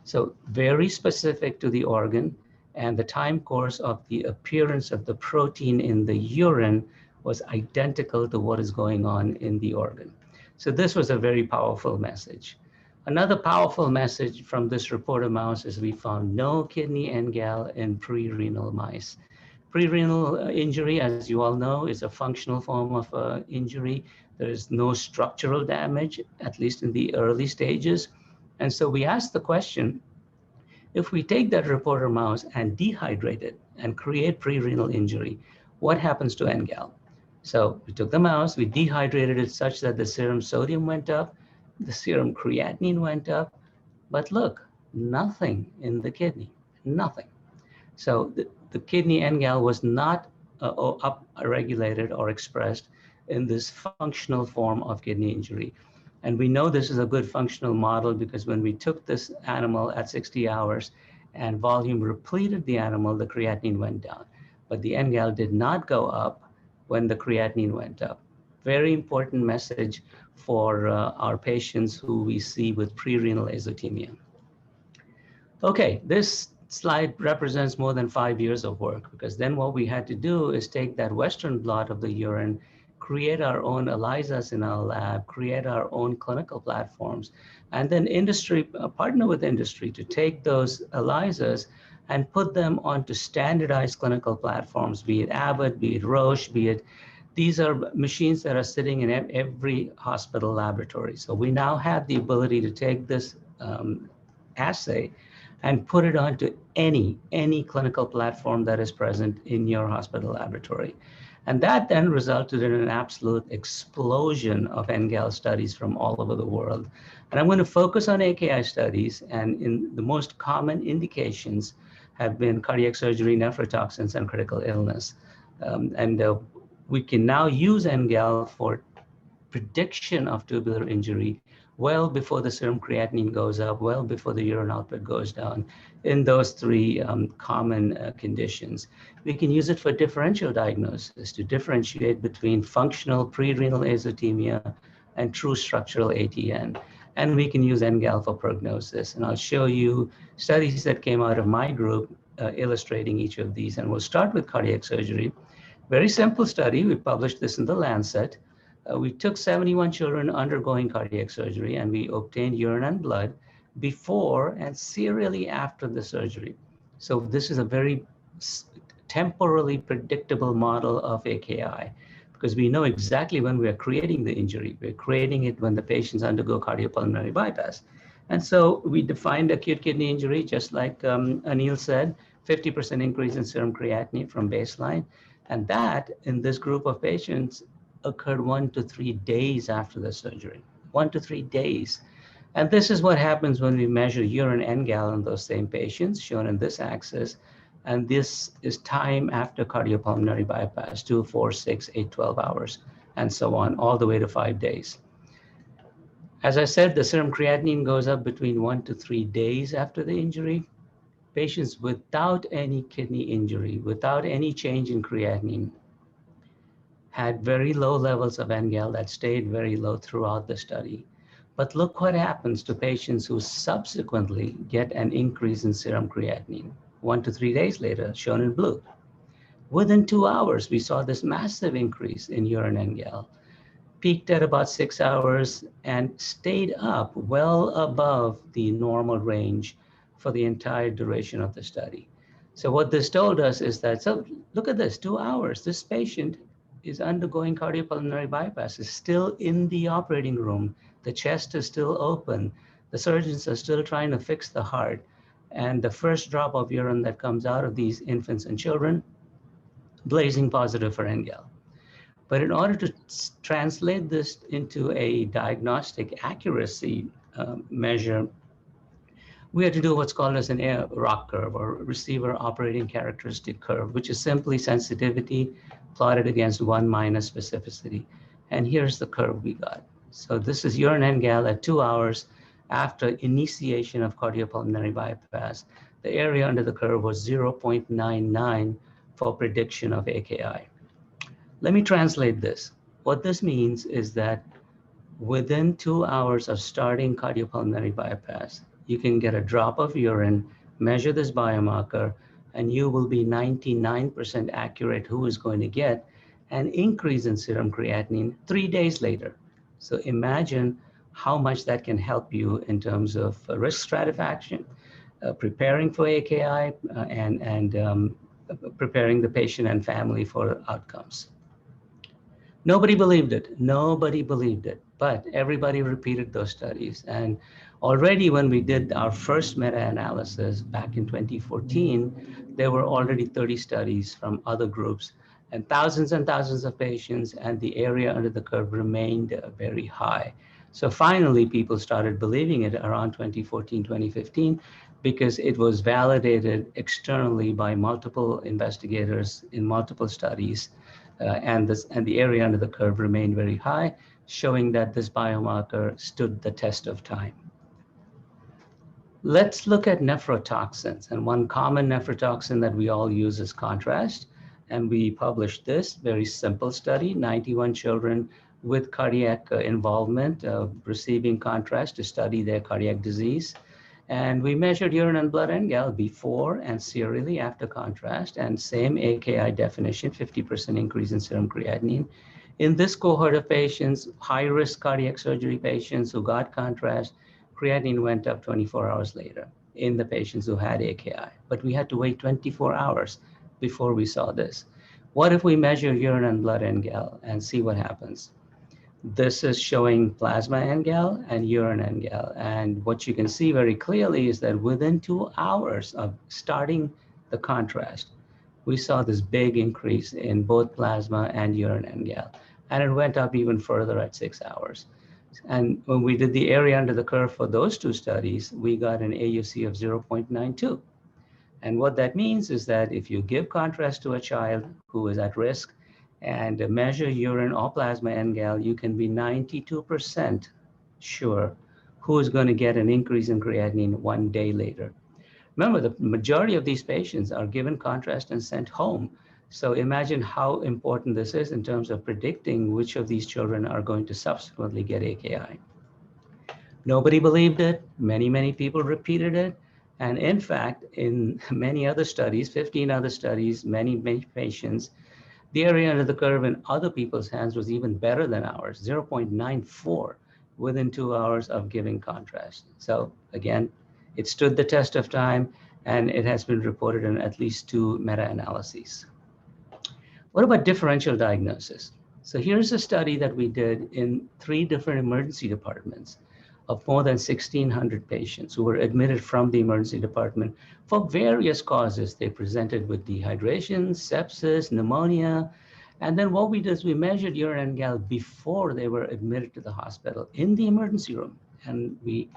S1: So very specific to the organ, and the time course of the appearance of the protein in the urine was identical to what is going on in the organ. So this was a very powerful message. Another powerful message from this reporter mouse is we found no kidney NGAL in pre-renal mice. Pre-renal injury, as you all know, is a functional form of injury. There is no structural damage, at least in the early stages. And so we asked the question, if we take that reporter mouse and dehydrate it and create pre-renal injury, what happens to NGAL? So we took the mouse, we dehydrated it such that the serum sodium went up, the serum creatinine went up, but look, nothing in the kidney, nothing. So the kidney NGAL was not upregulated or expressed in this functional form of kidney injury. And we know this is a good functional model because when we took this animal at 60 hours and volume repleted the animal, the creatinine went down. But the NGAL did not go up when the creatinine went up. Very important message for our patients who we see with pre-renal azotemia. Okay, this slide represents more than 5 years of work, because then what we had to do is take that Western blot of the urine, create our own ELISAs in our lab, create our own clinical platforms, and then industry, partner with industry to take those ELISAs and put them onto standardized clinical platforms, be it Abbott, be it Roche, be it, these are machines that are sitting in every hospital laboratory. So we now have the ability to take this assay and put it onto any clinical platform that is present in your hospital laboratory. And that then resulted in an absolute explosion of NGAL studies from all over the world. And I'm going to focus on AKI studies, and in the most common indications have been cardiac surgery, nephrotoxins, and critical illness. We can now use NGAL for prediction of tubular injury well before the serum creatinine goes up, well before the urine output goes down in those three common conditions. We can use it for differential diagnosis to differentiate between functional pre-renal azotemia and true structural ATN. And we can use NGAL for prognosis. And I'll show you studies that came out of my group illustrating each of these. And we'll start with cardiac surgery. Very simple study. We published this in the Lancet. We took 71 children undergoing cardiac surgery, and we obtained urine and blood before and serially after the surgery. So this is a very temporally predictable model of AKI, because we know exactly when we are creating the injury. We're creating it when the patients undergo cardiopulmonary bypass. And so we defined acute kidney injury, just like Anil said, 50% increase in serum creatinine from baseline. And that, in this group of patients, occurred 1 to 3 days after the surgery, 1 to 3 days. And this is what happens when we measure urine NGAL in those same patients, shown in this axis. And this is time after cardiopulmonary bypass, 2, 4, 6, 8, 12 hours, and so on, all the way to 5 days. As I said, the serum creatinine goes up between 1 to 3 days after the injury. Patients without any kidney injury, without any change in creatinine, had very low levels of NGAL that stayed very low throughout the study. But look what happens to patients who subsequently get an increase in serum creatinine 1 to 3 days later, shown in blue. Within 2 hours, we saw this massive increase in urine NGAL, peaked at about 6 hours and stayed up well above the normal range for the entire duration of the study. So what this told us is that, so look at this, 2 hours, this patient is undergoing cardiopulmonary bypass, is still in the operating room. The chest is still open. The surgeons are still trying to fix the heart. And the first drop of urine that comes out of these infants and children, blazing positive for NGAL. But in order to translate this into a diagnostic accuracy measure, we had to do what's called as an ROC curve, or receiver operating characteristic curve, which is simply sensitivity plotted against 1 minus specificity. And here's the curve we got. So this is urine NGAL at 2 hours after initiation of cardiopulmonary bypass. The area under the curve was 0.99 for prediction of AKI. Let me translate this. What this means is that within 2 hours of starting cardiopulmonary bypass, you can get a drop of urine, measure this biomarker, and you will be 99% accurate who is going to get an increase in serum creatinine 3 days later. So imagine how much that can help you in terms of risk stratification, preparing for AKI, and preparing the patient and family for outcomes. Nobody believed it. Nobody believed it. But everybody repeated those studies. And already when we did our first meta-analysis back in 2014, there were already 30 studies from other groups and thousands of patients, and the area under the curve remained very high. So finally, people started believing it around 2014, 2015, because it was validated externally by multiple investigators in multiple studies. And the area under the curve remained very high, showing that this biomarker stood the test of time. Let's look at nephrotoxins. And one common nephrotoxin that we all use is contrast. And we published this very simple study, 91 children with cardiac involvement receiving contrast to study their cardiac disease. And we measured urine and blood NGAL before and serially after contrast, and same AKI definition, 50% increase in serum creatinine. In this cohort of patients, high-risk cardiac surgery patients who got contrast, creatinine went up 24 hours later in the patients who had AKI. But we had to wait 24 hours before we saw this. What if we measure urine and blood NGAL and see what happens? This is showing plasma NGAL and urine NGAL. And what you can see very clearly is that within 2 hours of starting the contrast, we saw this big increase in both plasma and urine NGAL. And it went up even further at 6 hours. And when we did the area under the curve for those two studies, we got an AUC of 0.92. And what that means is that if you give contrast to a child who is at risk, and measure urine or plasma NGAL, you can be 92% sure who is going to get an increase in creatinine 1 day later. Remember, the majority of these patients are given contrast and sent home. So imagine how important this is in terms of predicting which of these children are going to subsequently get AKI. Nobody believed it. Many people repeated it. And in fact, in many other studies, 15 other studies, many patients, the area under the curve in other people's hands was even better than ours, 0.94 within 2 hours of giving contrast. So again, it stood the test of time, and it has been reported in at least 2 meta-analyses. What about differential diagnosis? So here's a study that we did in 3 different emergency departments of more than 1,600 patients who were admitted from the emergency department for various causes. They presented with dehydration, sepsis, pneumonia. And then what we did is we measured urine NGAL before they were admitted to the hospital in the emergency room. And we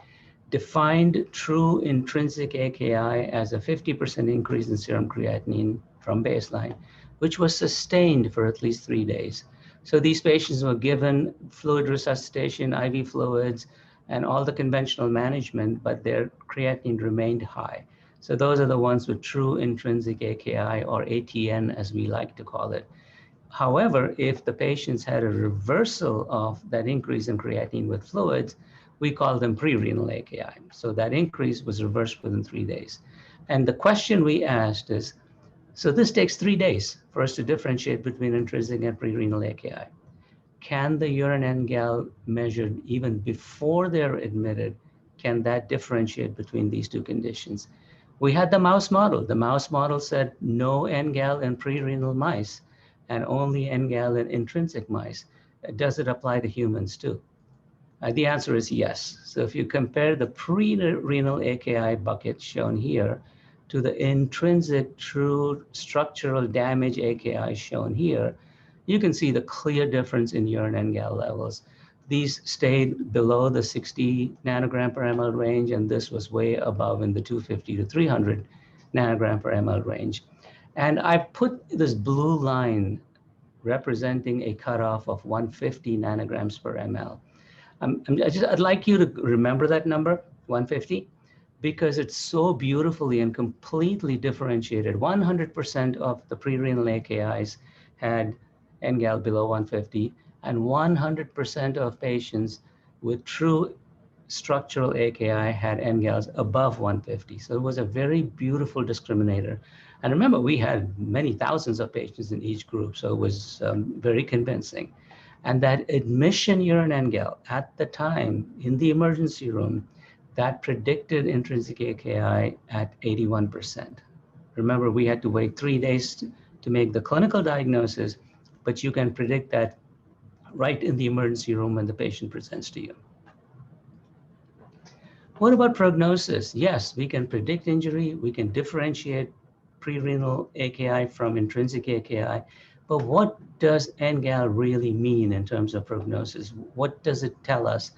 S1: defined true intrinsic AKI as a 50% increase in serum creatinine from baseline, which was sustained for at least 3 days. So these patients were given fluid resuscitation, IV fluids, and all the conventional management, but their creatinine remained high. So those are the ones with true intrinsic AKI, or ATN as we like to call it. However, if the patients had a reversal of that increase in creatinine with fluids, we call them pre-renal AKI. So that increase was reversed within 3 days. And the question we asked is, so this takes 3 days for us to differentiate between intrinsic and pre-renal AKI. Can the urine NGAL measured even before they're admitted, can that differentiate between these 2 conditions? We had the mouse model. The mouse model said no NGAL in pre-renal mice. and only NGAL in intrinsic mice. Does it apply to humans too? The answer is yes. So if you compare the pre-renal AKI bucket shown here to the intrinsic true structural damage AKI shown here, you can see the clear difference in urine NGAL levels. These stayed below the 60 nanogram per ml range, and this was way above in the 250 to 300 nanogram per ml range. And I put this blue line representing a cutoff of 150 nanograms per ml. I'd like you to remember that number, 150, because it's so beautifully and completely differentiated. 100% of the pre-renal AKIs had NGAL below 150, and 100% of patients with true structural AKI had NGALs above 150. So it was a very beautiful discriminator. And remember, we had many thousands of patients in each group, so it was very convincing. And that admission urine NGAL at the time in the emergency room, that predicted intrinsic AKI at 81%. Remember, we had to wait 3 days to make the clinical diagnosis, but you can predict that right in the emergency room when the patient presents to you. What about prognosis? Yes, we can predict injury, we can differentiate pre-renal AKI from intrinsic AKI, but what does NGAL really mean in terms of prognosis? What does it tell us?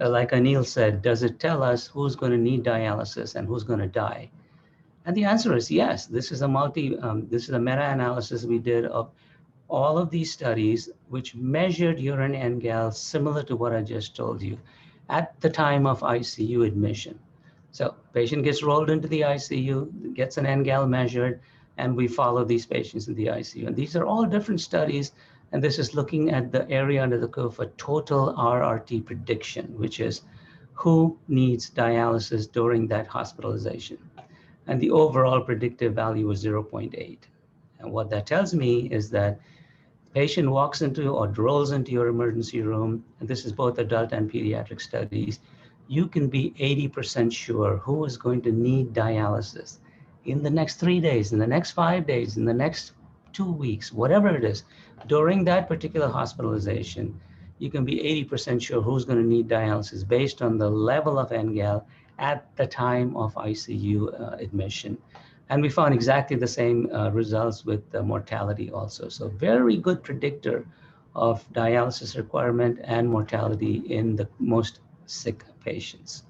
S1: Like Anil said, does it tell us who's going to need dialysis and who's going to die? And the answer is yes. This is a meta-analysis we did of all of these studies which measured urine NGAL similar to what I just told you at the time of ICU admission. So patient gets rolled into the ICU, gets an NGAL measured, and we follow these patients in the ICU. And these are all different studies, and this is looking at the area under the curve for total RRT prediction, which is who needs dialysis during that hospitalization. And the overall predictive value was 0.8. And what that tells me is that patient walks into or rolls into your emergency room, and this is both adult and pediatric studies, you can be 80% sure who is going to need dialysis in the next 3 days, in the next 5 days, in the next 2 weeks, whatever it is. During that particular hospitalization, you can be 80% sure who's going to need dialysis based on the level of NGAL at the time of ICU admission. And we found exactly the same results with mortality also. So very good predictor of dialysis requirement and mortality in the most sick patients.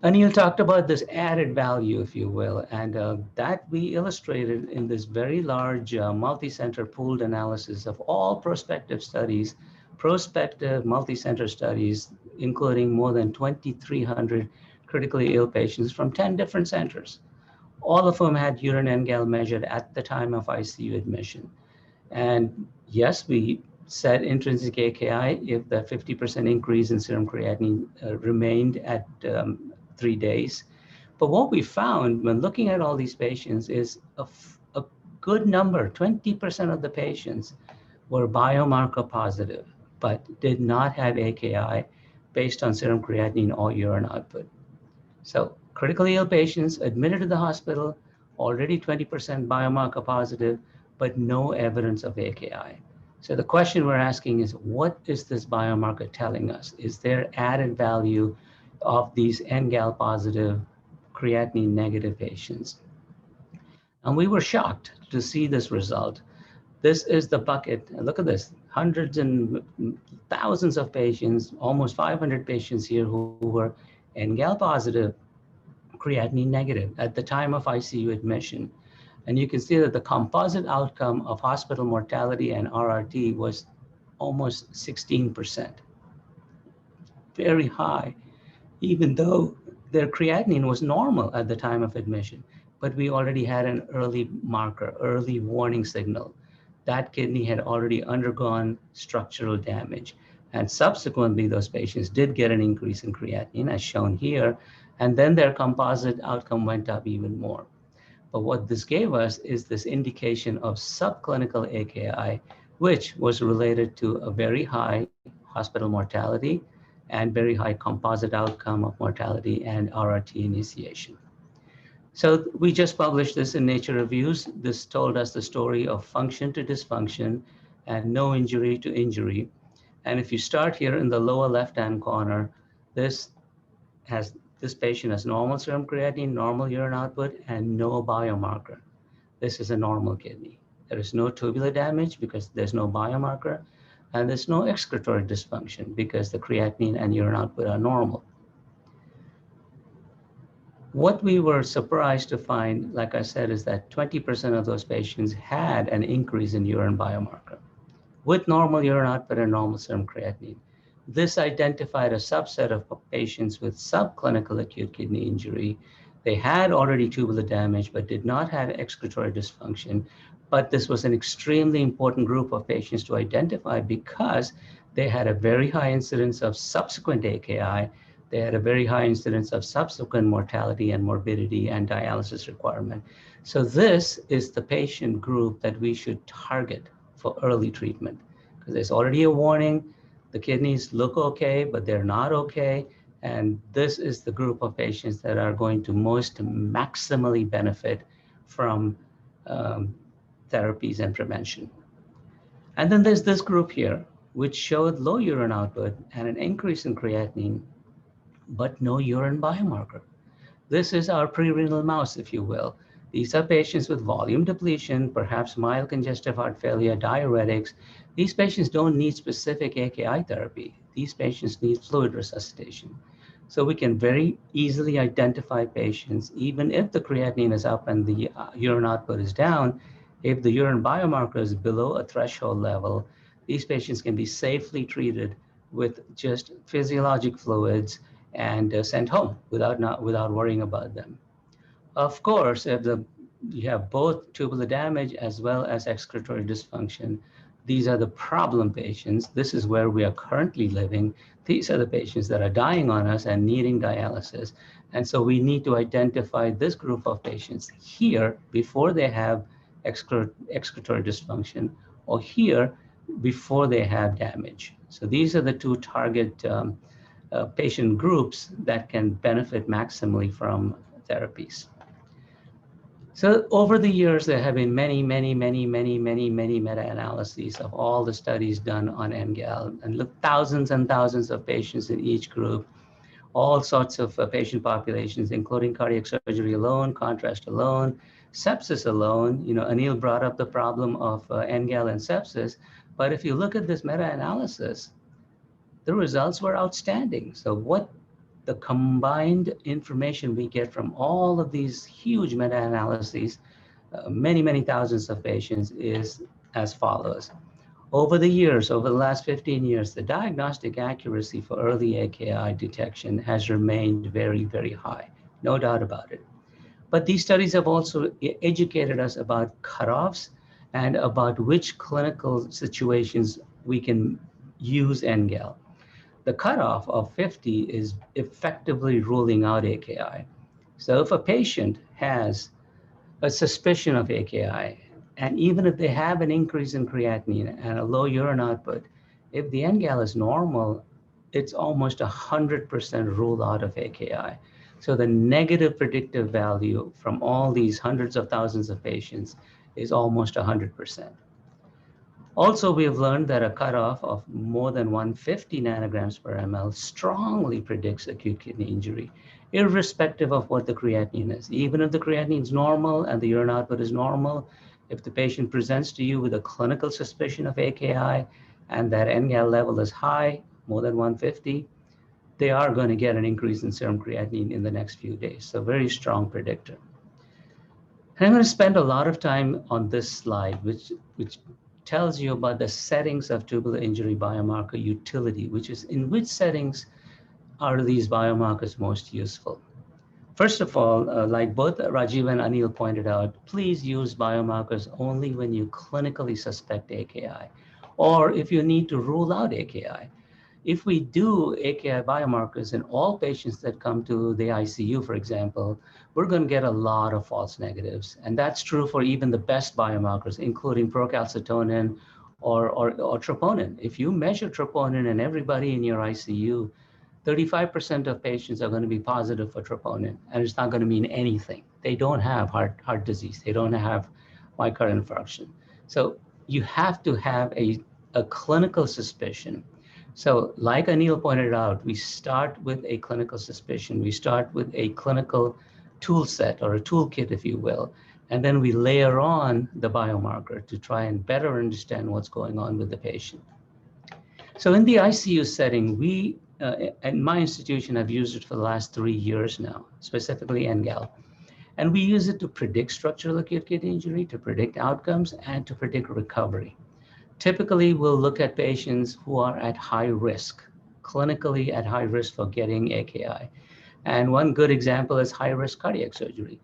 S1: Anil talked about this added value, if you will, and that we illustrated in this very large multi-center pooled analysis of all prospective studies, prospective multi-center studies, including more than 2,300 critically ill patients from 10 different centers, all of whom had urine NGAL measured at the time of ICU admission. And yes, we said intrinsic AKI if the 50% increase in serum creatinine remained at 3 days. But what we found when looking at all these patients is a good number, 20% of the patients were biomarker positive, but did not have AKI based on serum creatinine or urine output. So critically ill patients admitted to the hospital, already 20% biomarker positive, but no evidence of AKI. So the question we're asking is, what is this biomarker telling us? Is there added value of these NGAL positive, creatinine negative patients? And we were shocked to see this result. This is the bucket. Look at this, hundreds and thousands of patients, almost 500 patients here who were NGAL positive, creatinine negative at the time of ICU admission. And you can see that the composite outcome of hospital mortality and RRT was almost 16%. Very high, even though their creatinine was normal at the time of admission, but we already had an early marker, early warning signal. That kidney had already undergone structural damage. And subsequently, those patients did get an increase in creatinine, as shown here, and then their composite outcome went up even more. But what this gave us is this indication of subclinical AKI, which was related to a very high hospital mortality and very high composite outcome of mortality and RRT initiation. So we just published this in Nature Reviews. This told us the story of function to dysfunction and no injury to injury. And if you start here in the lower left-hand corner, this patient has normal serum creatinine, normal urine output, and no biomarker. This is a normal kidney. There is no tubular damage because there's no biomarker, and there's no excretory dysfunction because the creatinine and urine output are normal. What we were surprised to find, like I said, is that 20% of those patients had an increase in urine biomarker with normal urine output and normal serum creatinine. This identified a subset of patients with subclinical acute kidney injury. They had already tubular damage, but did not have excretory dysfunction. But this was an extremely important group of patients to identify because they had a very high incidence of subsequent AKI. They had a very high incidence of subsequent mortality and morbidity and dialysis requirement. So this is the patient group that we should target for early treatment, because there's already a warning. The kidneys look okay, but they're not okay. And this is the group of patients that are going to most maximally benefit from therapies and prevention. And then there's this group here, which showed low urine output and an increase in creatinine, but no urine biomarker. This is our prerenal mouse, if you will. These are patients with volume depletion, perhaps mild congestive heart failure, diuretics. These patients don't need specific AKI therapy. These patients need fluid resuscitation. So we can very easily identify patients, even if the creatinine is up and the urine output is down. If the urine biomarker is below a threshold level, these patients can be safely treated with just physiologic fluids and sent home without worrying about them. Of course, if you have both tubular damage as well as excretory dysfunction, these are the problem patients. This is where we are currently living. These are the patients that are dying on us and needing dialysis. And so we need to identify this group of patients here before they have excretory dysfunction, or here before they have damage. So these are the two target patient groups that can benefit maximally from therapies. So over the years, there have been many meta-analyses of all the studies done on NGAL, and look, thousands and thousands of patients in each group, all sorts of patient populations, including cardiac surgery alone, contrast alone, sepsis alone. You know, Anil brought up the problem of NGAL and sepsis, but if you look at this meta-analysis, the results were outstanding. So what the combined information we get from all of these huge meta-analyses, many thousands of patients, is as follows. Over the years, over the last 15 years, the diagnostic accuracy for early AKI detection has remained very high, no doubt about it. But these studies have also educated us about cutoffs and about which clinical situations we can use NGAL. The cutoff of 50 is effectively ruling out AKI. So if a patient has a suspicion of AKI, and even if they have an increase in creatinine and a low urine output, if the NGAL is normal, it's almost 100% rule out of AKI. So the negative predictive value from all these hundreds of thousands of patients is almost 100%. Also, we have learned that a cutoff of more than 150 nanograms per ml strongly predicts acute kidney injury, irrespective of what the creatinine is. Even if the creatinine is normal and the urine output is normal, if the patient presents to you with a clinical suspicion of AKI and that NGAL level is high, more than 150, they are going to get an increase in serum creatinine in the next few days. So very strong predictor. And I'm going to spend a lot of time on this slide, which tells you about the settings of tubular injury biomarker utility, which is in which settings are these biomarkers most useful. First of all, like both Rajiv and Anil pointed out, please use biomarkers only when you clinically suspect AKI, or if you need to rule out AKI. If we do AKI biomarkers in all patients that come to the ICU, for example, we're going to get a lot of false negatives. And that's true for even the best biomarkers, including procalcitonin or troponin. If you measure troponin in everybody in your ICU, 35% of patients are going to be positive for troponin, and it's not going to mean anything. they don't have heart disease. They don't have myocardial infarction. So you have to have a clinical suspicion. So like Anil pointed out, we start with a clinical suspicion. We start with a clinical tool set or a toolkit, if you will, and then we layer on the biomarker to try and better understand what's going on with the patient. So in the ICU setting, we, at my institution, have used it for the last 3 years now, specifically NGAL. And we use it to predict structural acute kidney injury, to predict outcomes, and to predict recovery. Typically, we'll look at patients who are at high risk, clinically at high risk for getting AKI. And one good example is high-risk cardiac surgery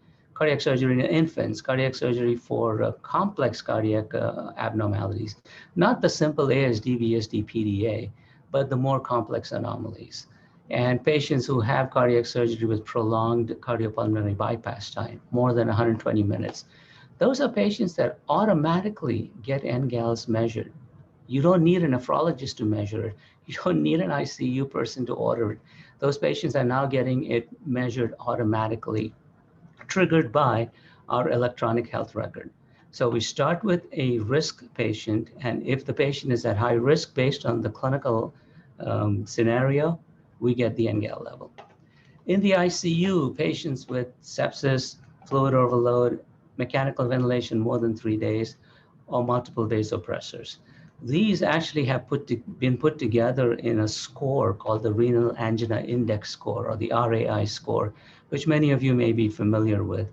S1: in infants, cardiac surgery for complex cardiac abnormalities, not the simple ASD, VSD, PDA, but the more complex anomalies. And patients who have cardiac surgery with prolonged cardiopulmonary bypass time, more than 120 minutes, those are patients that automatically get NGALs measured. You don't need a nephrologist to measure it. You don't need an ICU person to order it. Those patients are now getting it measured automatically, triggered by our electronic health record. So we start with a risk patient, and if the patient is at high risk based on the clinical scenario, we get the NGAL level. In the ICU, patients with sepsis, fluid overload, mechanical ventilation more than 3 days, or multiple vasopressors. These actually have been put together in a score called the Renal Angina Index score, or the RAI score, which many of you may be familiar with.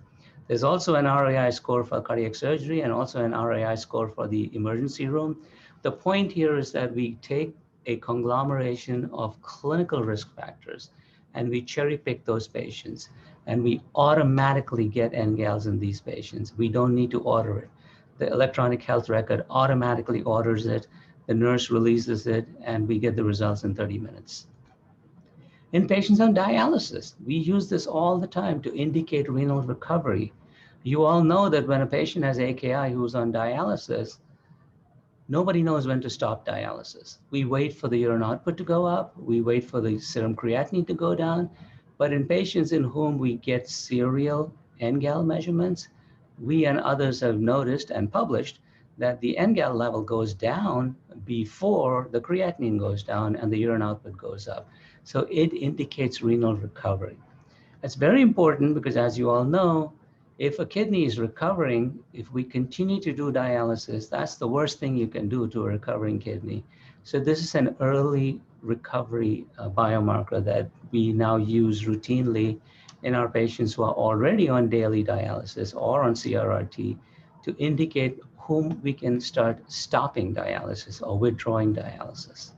S1: There's also an RAI score for cardiac surgery and also an RAI score for the emergency room. The point here is that we take a conglomeration of clinical risk factors and we cherry pick those patients, and we automatically get NGALs in these patients. We don't need to order it. The electronic health record automatically orders it, the nurse releases it, and we get the results in 30 minutes. In patients on dialysis, we use this all the time to indicate renal recovery. You all know that when a patient has AKI who's on dialysis, nobody knows when to stop dialysis. We wait for the urine output to go up, we wait for the serum creatinine to go down, but in patients in whom we get serial NGAL measurements, we and others have noticed and published that the NGAL level goes down before the creatinine goes down and the urine output goes up. So it indicates renal recovery. That's very important because, as you all know, if a kidney is recovering, if we continue to do dialysis, that's the worst thing you can do to a recovering kidney. So this is an early recovery biomarker that we now use routinely in our patients who are already on daily dialysis or on CRRT to indicate whom we can start stopping dialysis or withdrawing dialysis.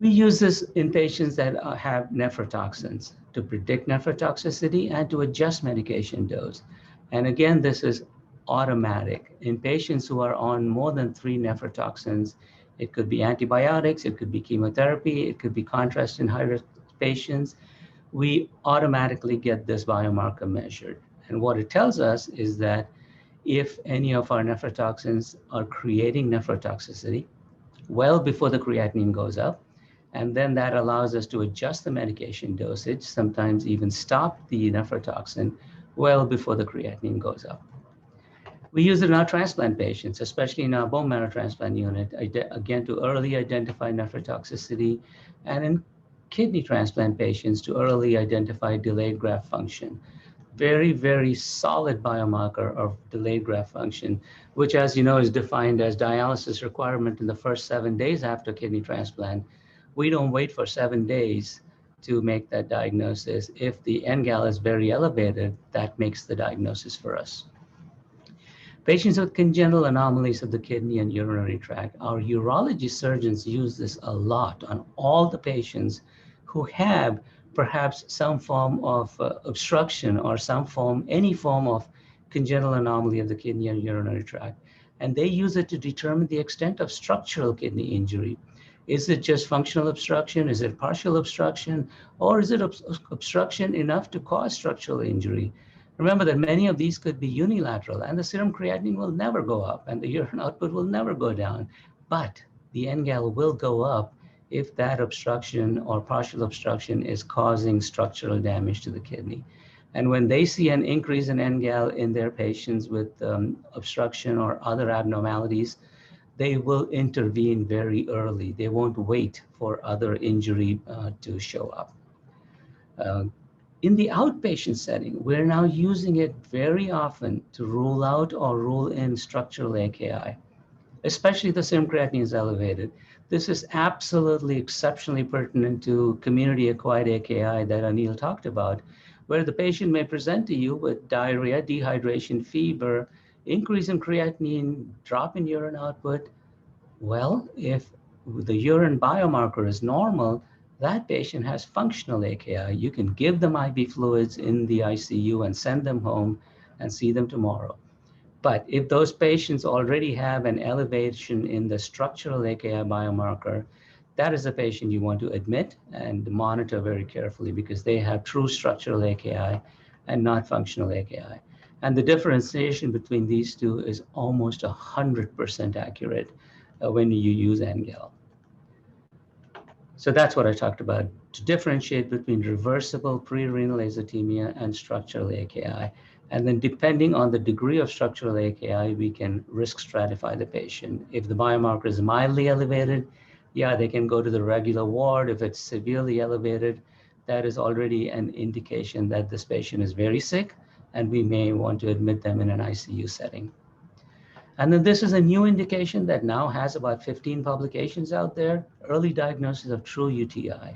S1: We use this in patients that have nephrotoxins to predict nephrotoxicity and to adjust medication dose. And again, this is automatic. In patients who are on more than 3 nephrotoxins, it could be antibiotics, it could be chemotherapy, it could be contrast in high-risk patients, we automatically get this biomarker measured. And what it tells us is that if any of our nephrotoxins are creating nephrotoxicity well before the creatinine goes up, and then that allows us to adjust the medication dosage, sometimes even stop the nephrotoxin well before the creatinine goes up. We use it in our transplant patients, especially in our bone marrow transplant unit, again, to early identify nephrotoxicity, and in kidney transplant patients to early identify delayed graft function. Very, very solid biomarker of delayed graft function, which, as you know, is defined as dialysis requirement in the first 7 days after kidney transplant. We don't wait for 7 days to make that diagnosis. If the NGAL is very elevated, that makes the diagnosis for us. Patients with congenital anomalies of the kidney and urinary tract, our urology surgeons use this a lot on all the patients who have perhaps some form of obstruction or any form of congenital anomaly of the kidney and urinary tract. And they use it to determine the extent of structural kidney injury. Is it just functional obstruction? Is it partial obstruction? Or is it obstruction enough to cause structural injury? Remember that many of these could be unilateral, and the serum creatinine will never go up, and the urine output will never go down. But the NGAL will go up if that obstruction or partial obstruction is causing structural damage to the kidney. And when they see an increase in NGAL in their patients with obstruction or other abnormalities, they will intervene very early. They won't wait for other injury to show up. In the outpatient setting, we're now using it very often to rule out or rule in structural AKI, especially the serum creatinine is elevated. This is absolutely exceptionally pertinent to community-acquired AKI that Anil talked about, where the patient may present to you with diarrhea, dehydration, fever, increase in creatinine, drop in urine output. Well, if the urine biomarker is normal, that patient has functional AKI. You can give them IV fluids in the ICU and send them home and see them tomorrow. But if those patients already have an elevation in the structural AKI biomarker, that is a patient you want to admit and monitor very carefully because they have true structural AKI and not functional AKI. And the differentiation between these two is almost 100% accurate when you use NGAL. So that's what I talked about, to differentiate between reversible pre-renal azotemia and structural AKI. And then depending on the degree of structural AKI, we can risk stratify the patient. If the biomarker is mildly elevated, yeah, they can go to the regular ward. If it's severely elevated, that is already an indication that this patient is very sick, and we may want to admit them in an ICU setting. And then this is a new indication that now has about 15 publications out there, early diagnosis of true UTI.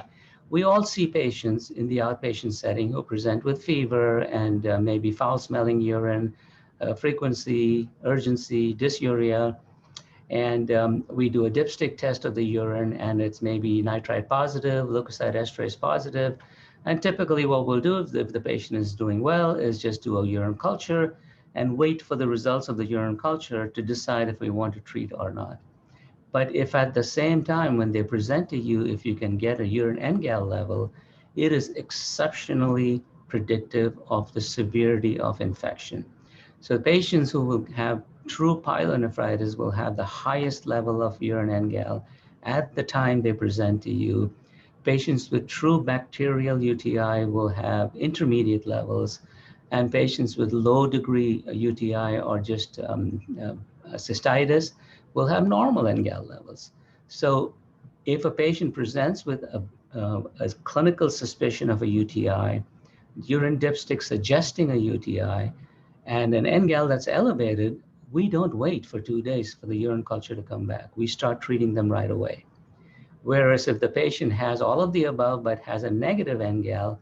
S1: We all see patients in the outpatient setting who present with fever and maybe foul-smelling urine, frequency, urgency, dysuria, and we do a dipstick test of the urine, and it's maybe nitrite positive, leukocyte esterase positive, and typically what we'll do if the patient is doing well is just do a urine culture and wait for the results of the urine culture to decide if we want to treat or not. But if at the same time when they present to you, if you can get a urine NGAL level, it is exceptionally predictive of the severity of infection. So patients who will have true pyelonephritis will have the highest level of urine NGAL at the time they present to you. Patients with true bacterial UTI will have intermediate levels, and patients with low degree UTI or just cystitis will have normal NGAL levels. So if a patient presents with a clinical suspicion of a UTI, urine dipstick suggesting a UTI, and an NGAL that's elevated, we don't wait for 2 days for the urine culture to come back. We start treating them right away. Whereas if the patient has all of the above but has a negative NGAL,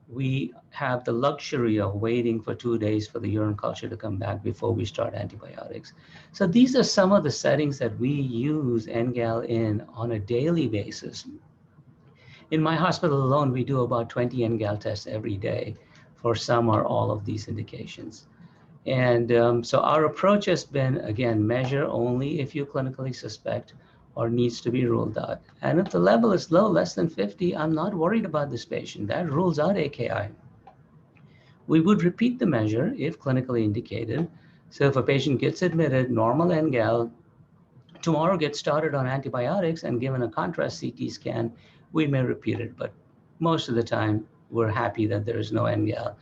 S1: we have the luxury of waiting for 2 days for the urine culture to come back before we start antibiotics. So these are some of the settings that we use NGAL in on a daily basis. In my hospital alone, we do about 20 NGAL tests every day for some or all of these indications. And so our approach has been, again, measure only if you clinically suspect or needs to be ruled out. And if the level is low, less than 50, I'm not worried about this patient. That rules out AKI. We would repeat the measure if clinically indicated. So if a patient gets admitted, normal NGAL, tomorrow gets started on antibiotics and given a contrast CT scan, we may repeat it. But most of the time, we're happy that there is no NGAL.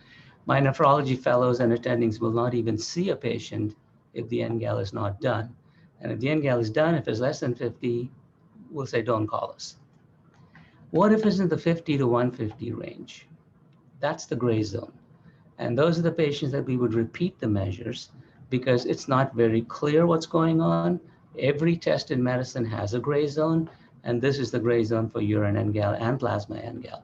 S1: My nephrology fellows and attendings will not even see a patient if the NGAL is not done. And if the NGAL is done, if it's less than 50, we'll say, don't call us. What if it's in the 50 to 150 range? That's the gray zone. And those are the patients that we would repeat the measures because it's not very clear what's going on. Every test in medicine has a gray zone, and this is the gray zone for urine NGAL and plasma NGAL.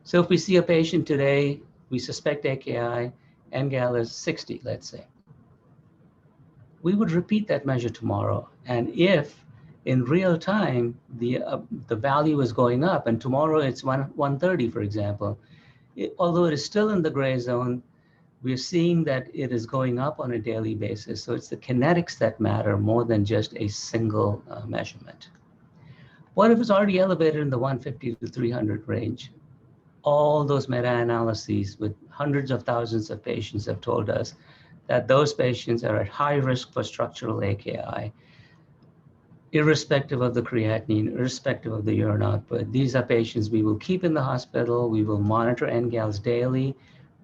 S1: So if we see a patient today, we suspect AKI, NGAL is 60, let's say. We would repeat that measure tomorrow. And if in real time, the value is going up and tomorrow it's 130, for example, although it is still in the gray zone, we're seeing that it is going up on a daily basis. So it's the kinetics that matter more than just a single measurement. What if it's already elevated in the 150 to 300 range? All those meta-analyses with hundreds of thousands of patients have told us that those patients are at high risk for structural AKI, irrespective of the creatinine, irrespective of the urine output. These are patients we will keep in the hospital. We will monitor NGALs daily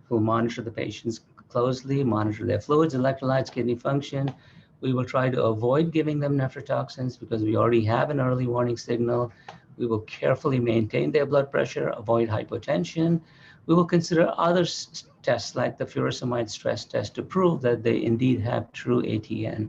S1: We'll monitor the patients closely, monitor their fluids, electrolytes, kidney function. We will try to avoid giving them nephrotoxins because we already have an early warning signal. We will carefully maintain their blood pressure, avoid hypotension. We will consider other tests like the furosemide stress test to prove that they indeed have true ATN.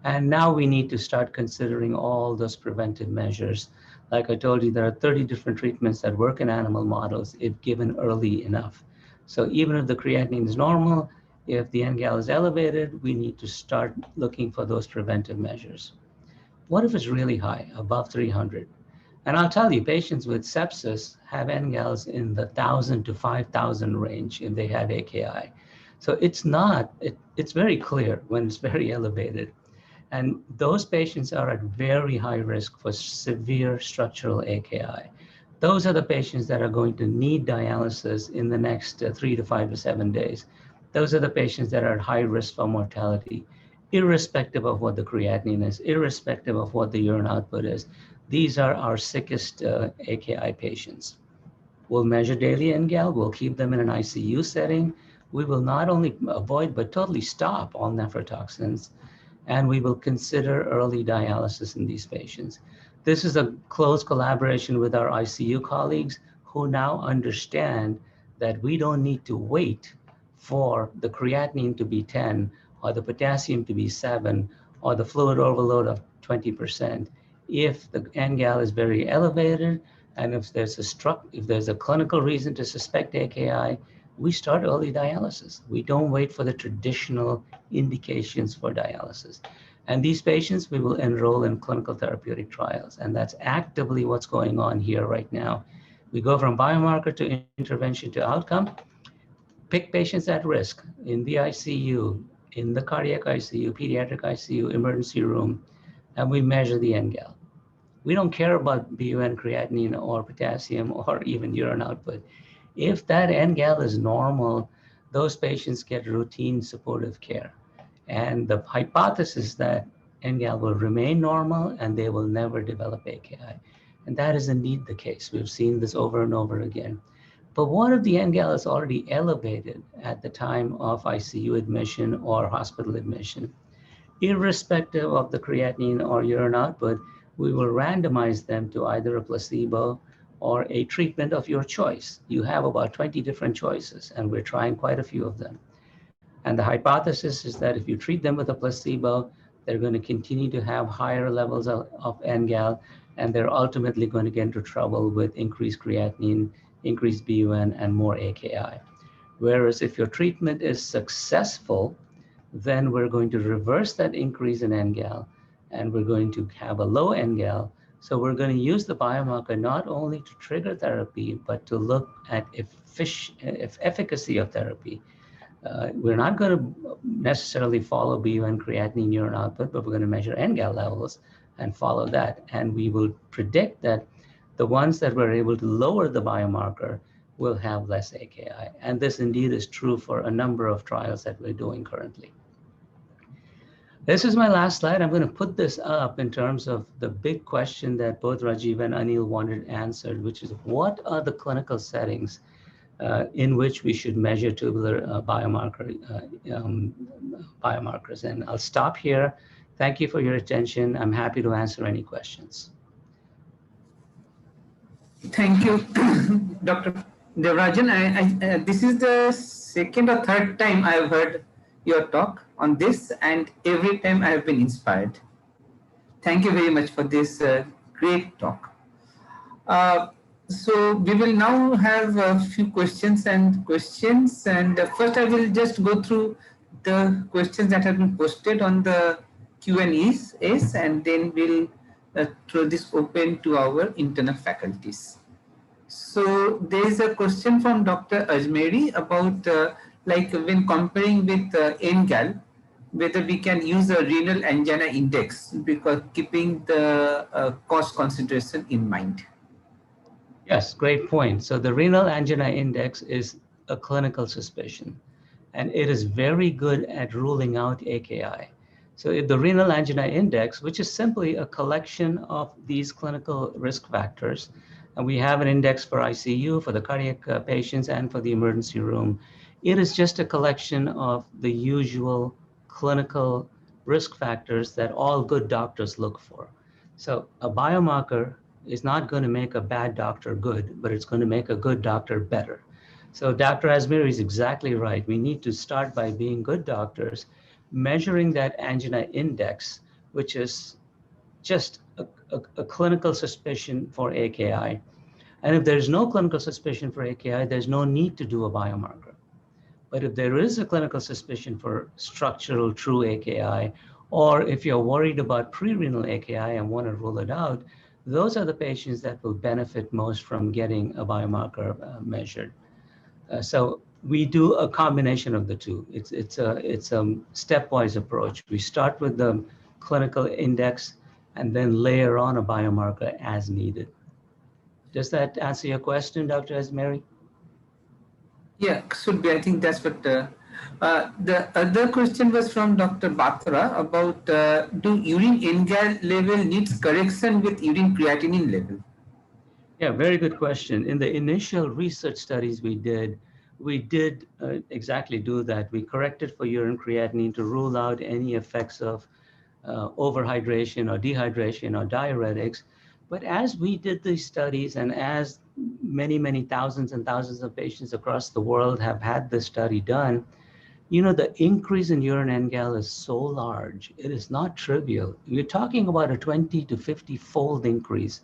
S1: And now we need to start considering all those preventive measures. Like I told you, there are 30 different treatments that work in animal models if given early enough. So even if the creatinine is normal, if the NGAL is elevated, we need to start looking for those preventive measures. What if it's really high, above 300? And I'll tell you, patients with sepsis have NGALs in the 1,000 to 5,000 range if they have AKI. So it's very clear when it's very elevated. And those patients are at very high risk for severe structural AKI. Those are the patients that are going to need dialysis in the next 3 to 5 to 7 days. Those are the patients that are at high risk for mortality, irrespective of what the creatinine is, irrespective of what the urine output is. These are our sickest AKI patients. We'll measure daily NGAL, we'll keep them in an ICU setting. We will not only avoid, but totally stop all nephrotoxins, and we will consider early dialysis in these patients. This is a close collaboration with our ICU colleagues who now understand that we don't need to wait for the creatinine to be 10 or the potassium to be 7 or the fluid overload of 20%. If the NGAL is very elevated and if there's a clinical reason to suspect AKI, we start early dialysis. We don't wait for the traditional indications for dialysis. And these patients we will enroll in clinical therapeutic trials. And that's actively what's going on here right now. We go from biomarker to intervention to outcome, pick patients at risk in the ICU, in the cardiac ICU, pediatric ICU, emergency room, and we measure the NGAL. We don't care about BUN, creatinine, or potassium, or even urine output. If that NGAL is normal, those patients get routine supportive care. And the hypothesis that NGAL will remain normal and they will never develop AKI. And that is indeed the case. We've seen this over and over again. But what if the NGAL is already elevated at the time of ICU admission or hospital admission? Irrespective of the creatinine or urine output, we will randomize them to either a placebo or a treatment of your choice. You have about 20 different choices, and we're trying quite a few of them. And the hypothesis is that if you treat them with a placebo, they're going to continue to have higher levels of NGAL, and they're ultimately going to get into trouble with increased creatinine, increased BUN, and more AKI. Whereas if your treatment is successful, then we're going to reverse that increase in NGAL, and we're going to have a low NGAL. So we're going to use the biomarker not only to trigger therapy, but to look at efficacy of therapy. We're not going to necessarily follow BUN, creatinine, urine output, but we're going to measure NGAL levels and follow that. And we will predict that the ones that were able to lower the biomarker will have less AKI. And this indeed is true for a number of trials that we're doing currently. This is my last slide. I'm going to put this up in terms of the big question that both Rajiv and Anil wanted answered, which is what are the clinical settings in which we should measure tubular biomarkers. And I'll stop here. Thank you for your attention. I'm happy to answer any questions.
S2: Thank you, Dr. Devarajan. This is the second or third time I've heard your talk on this, and every time I have been inspired. Thank you very much for this great talk. So we will now have a few questions. And first I will just go through the questions that have been posted on the Q&As, and then we'll throw this open to our internal faculties. So there is a question from Dr. Ajmeri about like when comparing with NGAL, whether we can use a renal angina index because keeping the cost consideration in mind.
S1: Yes, great point. So the renal angina index is a clinical suspicion, and it is very good at ruling out AKI. So if the renal angina index, which is simply a collection of these clinical risk factors, and we have an index for ICU, for the cardiac patients, and for the emergency room. It is just a collection of the usual clinical risk factors that all good doctors look for. So a biomarker is not going to make a bad doctor good, but it's going to make a good doctor better. So Dr. Asmiri is exactly right. We need to start by being good doctors, measuring that angina index, which is just a clinical suspicion for AKI. And if there's no clinical suspicion for AKI, there's no need to do a biomarker. But if there is a clinical suspicion for structural true AKI, or if you're worried about prerenal AKI and want to rule it out, those are the patients that will benefit most from getting a biomarker measured. So we do a combination of the two. It's a stepwise approach. We start with the clinical index and then layer on a biomarker as needed. Does that answer your question, Dr. Asmiri?
S2: Yeah, should be. I think that's what. The other question was from Dr. Batra about do urine NGAL level needs correction with urine creatinine level?
S1: Yeah, very good question. In the initial research studies we did exactly do that. We corrected for urine creatinine to rule out any effects of overhydration or dehydration or diuretics. But as we did these studies and as many, many thousands and thousands of patients across the world have had this study done, you know, the increase in urine NGAL is so large. It is not trivial. You're talking about a 20 to 50-fold increase.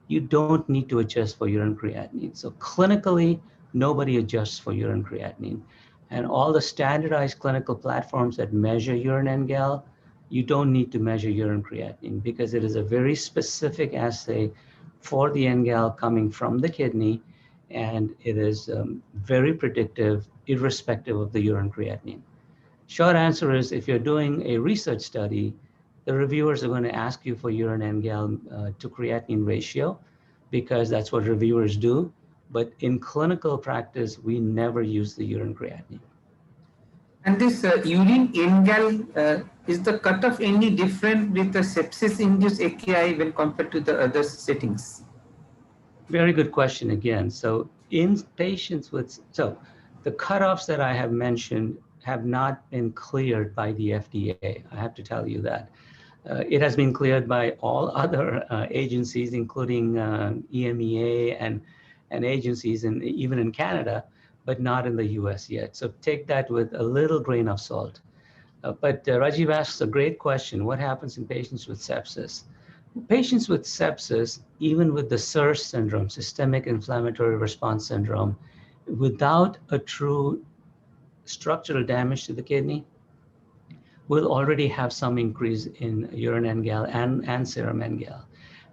S1: You don't need to adjust for urine creatinine. So clinically, nobody adjusts for urine creatinine. And all the standardized clinical platforms that measure urine NGAL, you don't need to measure urine creatinine because it is a very specific assay for the NGAL coming from the kidney, and it is very predictive irrespective of the urine creatinine. Short answer is if you're doing a research study, the reviewers are going to ask you for urine NGAL to creatinine ratio because that's what reviewers do. But in clinical practice, we never use the urine creatinine.
S2: And this urine NGAL, is the cutoff any different with the sepsis-induced AKI when compared to the other settings?
S1: Very good question again. So in patients with, so the cutoffs that I have mentioned have not been cleared by the FDA. I have to tell you that. It has been cleared by all other agencies, including EMEA and agencies even in Canada, but not in the US yet. So take that with a little grain of salt. But Rajiv asks a great question. What happens in patients with sepsis? Patients with sepsis, even with the SIRS syndrome, systemic inflammatory response syndrome, without a true structural damage to the kidney, will already have some increase in urine NGAL and serum NGAL.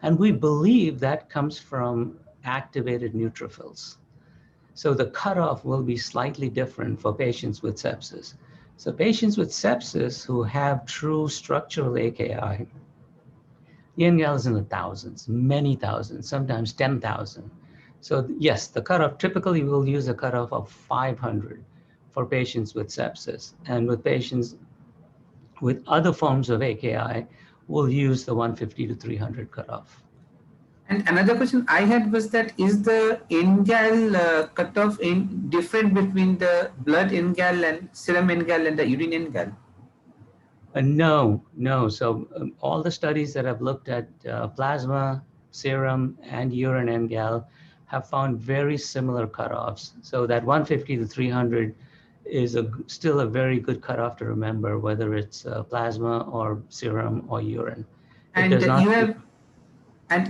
S1: And we believe that comes from activated neutrophils. So the cutoff will be slightly different for patients with sepsis. So patients with sepsis who have true structural AKI, the NGAL is in the thousands, many thousands, sometimes 10,000. So yes, the cutoff, typically we'll use a cutoff of 500 for patients with sepsis. And with patients with other forms of AKI, we'll use the 150 to 300 cutoff.
S2: And another question I had was that is the NGAL cutoff in different between the blood NGAL and serum NGAL and the urine NGAL?
S1: No. So all the studies that have looked at plasma, serum, and urine NGAL have found very similar cutoffs. So that 150 to 300 is still a very good cutoff to remember, whether it's plasma or serum or urine.
S2: And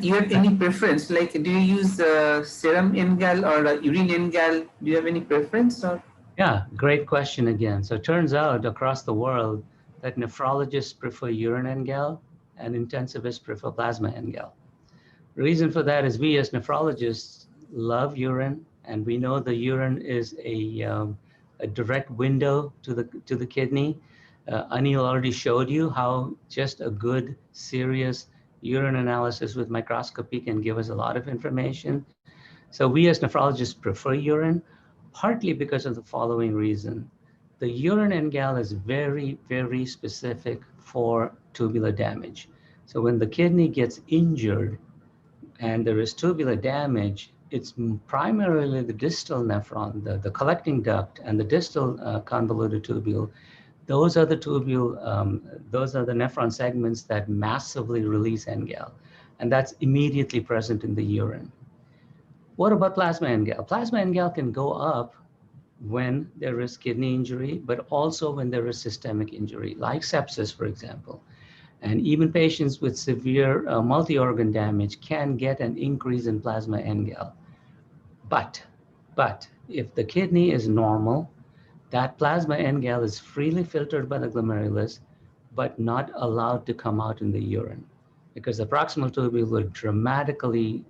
S2: you have any preference? Like, do you use serum NGAL or urine NGAL? Do you have any preference? Or?
S1: Yeah, great question again. So it turns out across the world that nephrologists prefer urine NGAL and intensivists prefer plasma NGAL. The reason for that is we as nephrologists love urine, and we know the urine is a direct window to the kidney. Anil already showed you how just a good, serious urine analysis with microscopy can give us a lot of information. So we as nephrologists prefer urine, partly because of the following reason. The urine NGAL is very, very specific for tubular damage. So when the kidney gets injured and there is tubular damage, it's primarily the distal nephron, the collecting duct, and the distal convoluted tubule. Those are the those are the nephron segments that massively release NGAL, and that's immediately present in the urine. What about plasma NGAL? Plasma NGAL can go up when there is kidney injury, but also when there is systemic injury, like sepsis, for example. And even patients with severe multi-organ damage can get an increase in plasma NGAL. But if the kidney is normal, that plasma NGAL is freely filtered by the glomerulus, but not allowed to come out in the urine, because the proximal tubule will dramatically,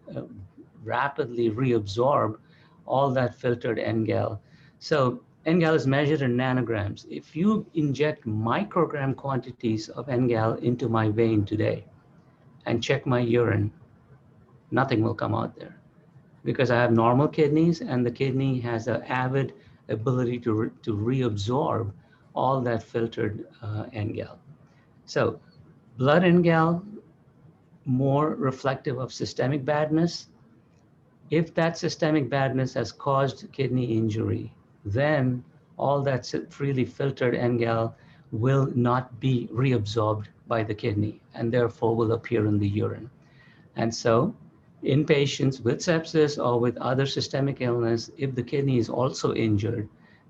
S1: rapidly reabsorb all that filtered NGAL. So NGAL is measured in nanograms. If you inject microgram quantities of NGAL into my vein today and check my urine, nothing will come out there, because I have normal kidneys, and the kidney has an avid ability to reabsorb all that filtered NGAL. So blood NGAL, more reflective of systemic badness. If that systemic badness has caused kidney injury, then all that freely filtered NGAL will not be reabsorbed by the kidney, and therefore will appear in the urine. And so in patients with sepsis or with other systemic illness, if the kidney is also injured,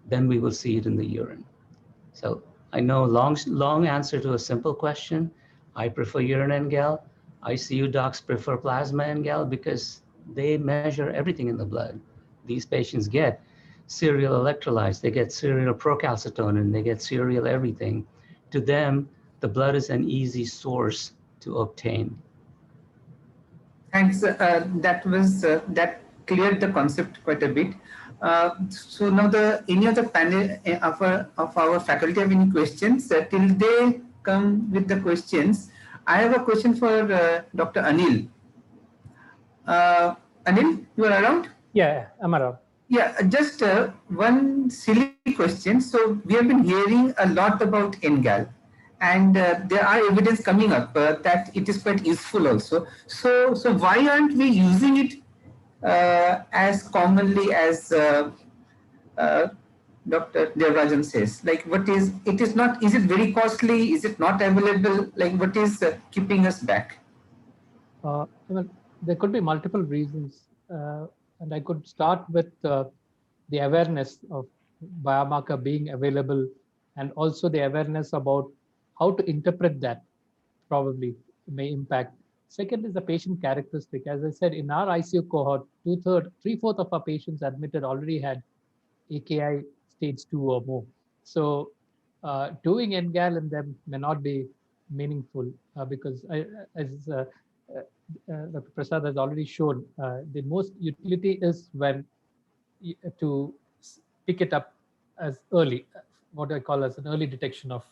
S1: then we will see it in the urine. So I know long answer to a simple question. I prefer urine NGAL. ICU docs prefer plasma NGAL because they measure everything in the blood. These patients get serial electrolytes, they get serial procalcitonin, they get serial everything. To them, the blood is an easy source to obtain.
S2: Thanks. That cleared the concept quite a bit. So now, any of the panel of our faculty have any questions? Till they come with the questions, I have a question for Dr. Anil. Anil, you are around?
S4: Yeah, I'm around.
S2: Yeah, just one silly question. So we have been hearing a lot about NGAL, and there are evidence coming up that it is quite useful also. So why aren't we using it as commonly as Dr. Devarajan says? Like, what is it? Is not? Is it very costly? Is it not available? Like, what is keeping us back?
S4: There could be multiple reasons, and I could start with the awareness of biomarker being available, and also the awareness about how to interpret that probably may impact. Second is the patient characteristic. As I said, in our ICU cohort, three-fourths of our patients admitted already had AKI stage 2 or more. So doing NGAL in them may not be meaningful because as Dr. Prasad has already shown, the most utility is when to pick it up as early, what I call as an early detection of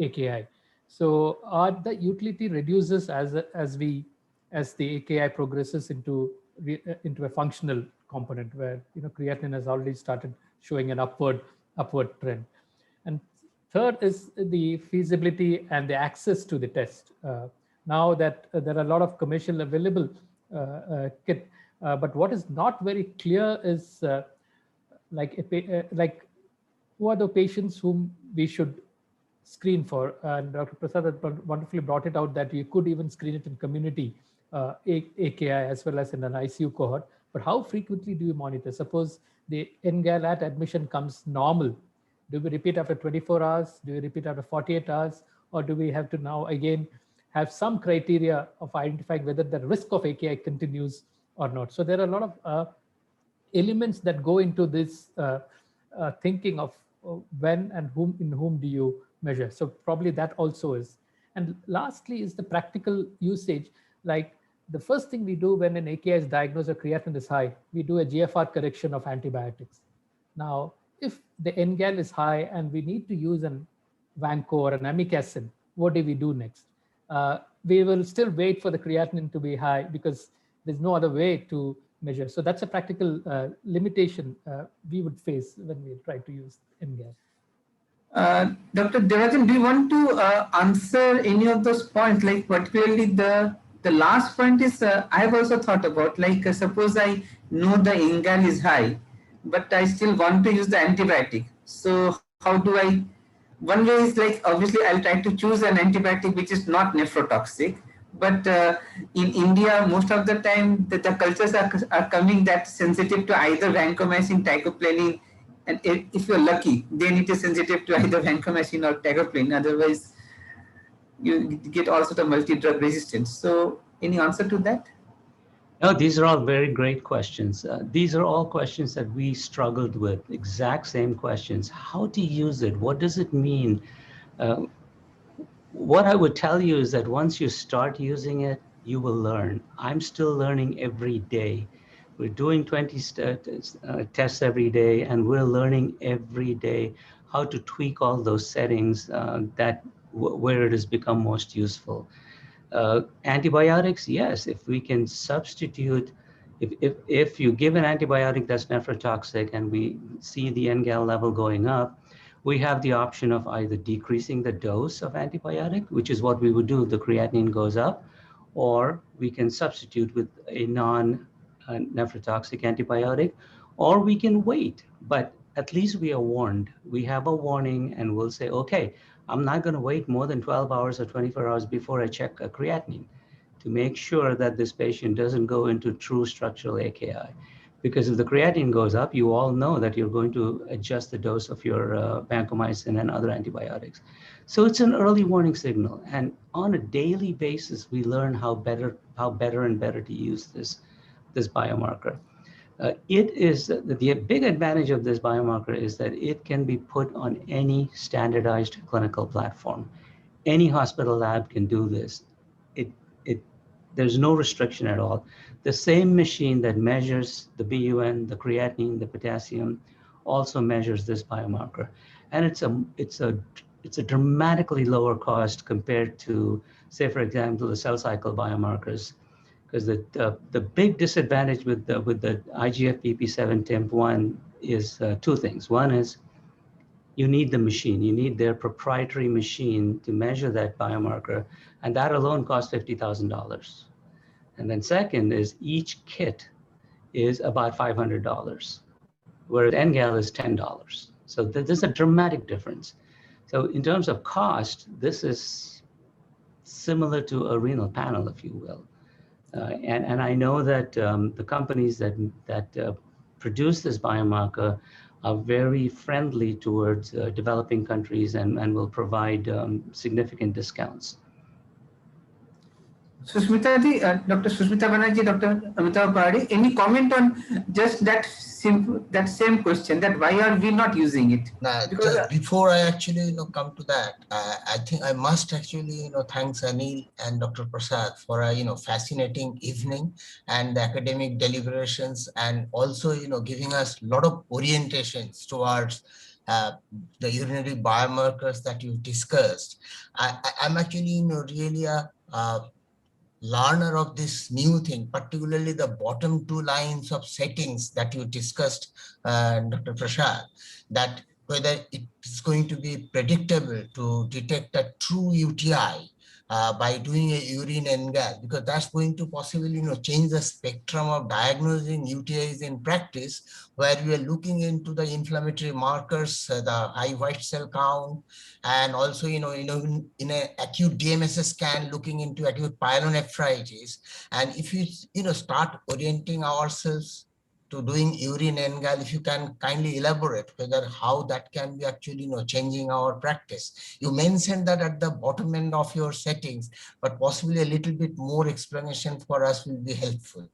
S4: AKI. So the utility reduces as the AKI progresses into a functional component where creatinine has already started showing an upward trend. And third is the feasibility and the access to the test. Now that there are a lot of commercial available kit, but what is not very clear is like who are the patients whom we should screen for. And Dr. Prasad had wonderfully brought it out that you could even screen it in community AKI as well as in an ICU cohort. But how frequently do you monitor? Suppose the NGAL at admission comes normal. Do we repeat after 24 hours? Do we repeat after 48 hours? Or do we have to now again have some criteria of identifying whether the risk of AKI continues or not? So there are a lot of elements that go into this thinking of when and in whom do you measure. So probably that also is. And lastly is the practical usage. Like the first thing we do when an AKI is diagnosed or creatinine is high, we do a GFR correction of antibiotics. Now, if the NGAL is high and we need to use an Vanco or an amikacin, what do we do next? We will still wait for the creatinine to be high because there's no other way to measure. So that's a practical limitation we would face when we try to use NGAL.
S2: Dr. Devarajan, do you want to answer any of those points? Like particularly the last point is I have also thought about, like suppose I know the NGAL is high, but I still want to use the antibiotic. So how do I? One way is like obviously I'll try to choose an antibiotic which is not nephrotoxic. But in India, most of the time the cultures are coming that sensitive to either vancomycin, teicoplanin, and if you're lucky, then it is sensitive to either vancomycin or teicoplanin. Otherwise, you get all sort of multi-drug resistance. So, any answer to that?
S1: No, these are all very great questions. These are all questions that we struggled with, exact same questions. How to use it? What does it mean? Uh, what I would tell you is that once you start using it, you will learn. I'm still learning every day. We're doing 20 tests every day, and we're learning every day how to tweak all those settings where it has become most useful. Antibiotics, yes, if we can substitute, if you give an antibiotic that's nephrotoxic and we see the NGAL level going up, we have the option of either decreasing the dose of antibiotic, which is what we would do if the creatinine goes up, or we can substitute with a non-nephrotoxic antibiotic, or we can wait. But at least we are warned. We have a warning and we'll say, okay, I'm not going to wait more than 12 hours or 24 hours before I check a creatinine to make sure that this patient doesn't go into true structural AKI. Because if the creatinine goes up, you all know that you're going to adjust the dose of your vancomycin and other antibiotics. So it's an early warning signal. And on a daily basis, we learn how better and better to use this biomarker. The big advantage of this biomarker is that it can be put on any standardized clinical platform. Any hospital lab can do this. It, it, there's no restriction at all. The same machine that measures the BUN, the creatinine, the potassium, also measures this biomarker. And it's a dramatically lower cost compared to, say, for example, the cell cycle biomarkers, because the big disadvantage with the IGF-BP7 TIMP1 is two things. One is you need the machine. You need their proprietary machine to measure that biomarker, and that alone costs $50,000. And then second is each kit is about $500, whereas NGAL is $10. So there's a dramatic difference. So in terms of cost, this is similar to a renal panel, if you will. And I know that the companies that produce this biomarker are very friendly towards developing countries and will provide significant discounts.
S2: Susmita ji, Dr. Susmita Banerjee, Dr. Amitabh Paradi, any comment on just that same question, that why are we not using it?
S3: Because just before I actually come to that, I think I must actually thanks Anil and Dr. Prasad for a fascinating evening and the academic deliberations, and also giving us a lot of orientations towards the urinary biomarkers that you discussed. I'm actually really a learner of this new thing, particularly the bottom two lines of settings that you discussed, Dr. Prasad, that whether it's going to be predictable to detect a true UTI by doing a urine NGAL, because that's going to possibly change the spectrum of diagnosing UTIs in practice, where we are looking into the inflammatory markers, the high white cell count, and also in an acute DMSS scan looking into acute pyelonephritis. And if you start orienting ourselves to doing urine NGAL, if you can kindly elaborate whether how that can be actually changing our practice. You mentioned that at the bottom end of your settings, but possibly a little bit more explanation for us will be helpful.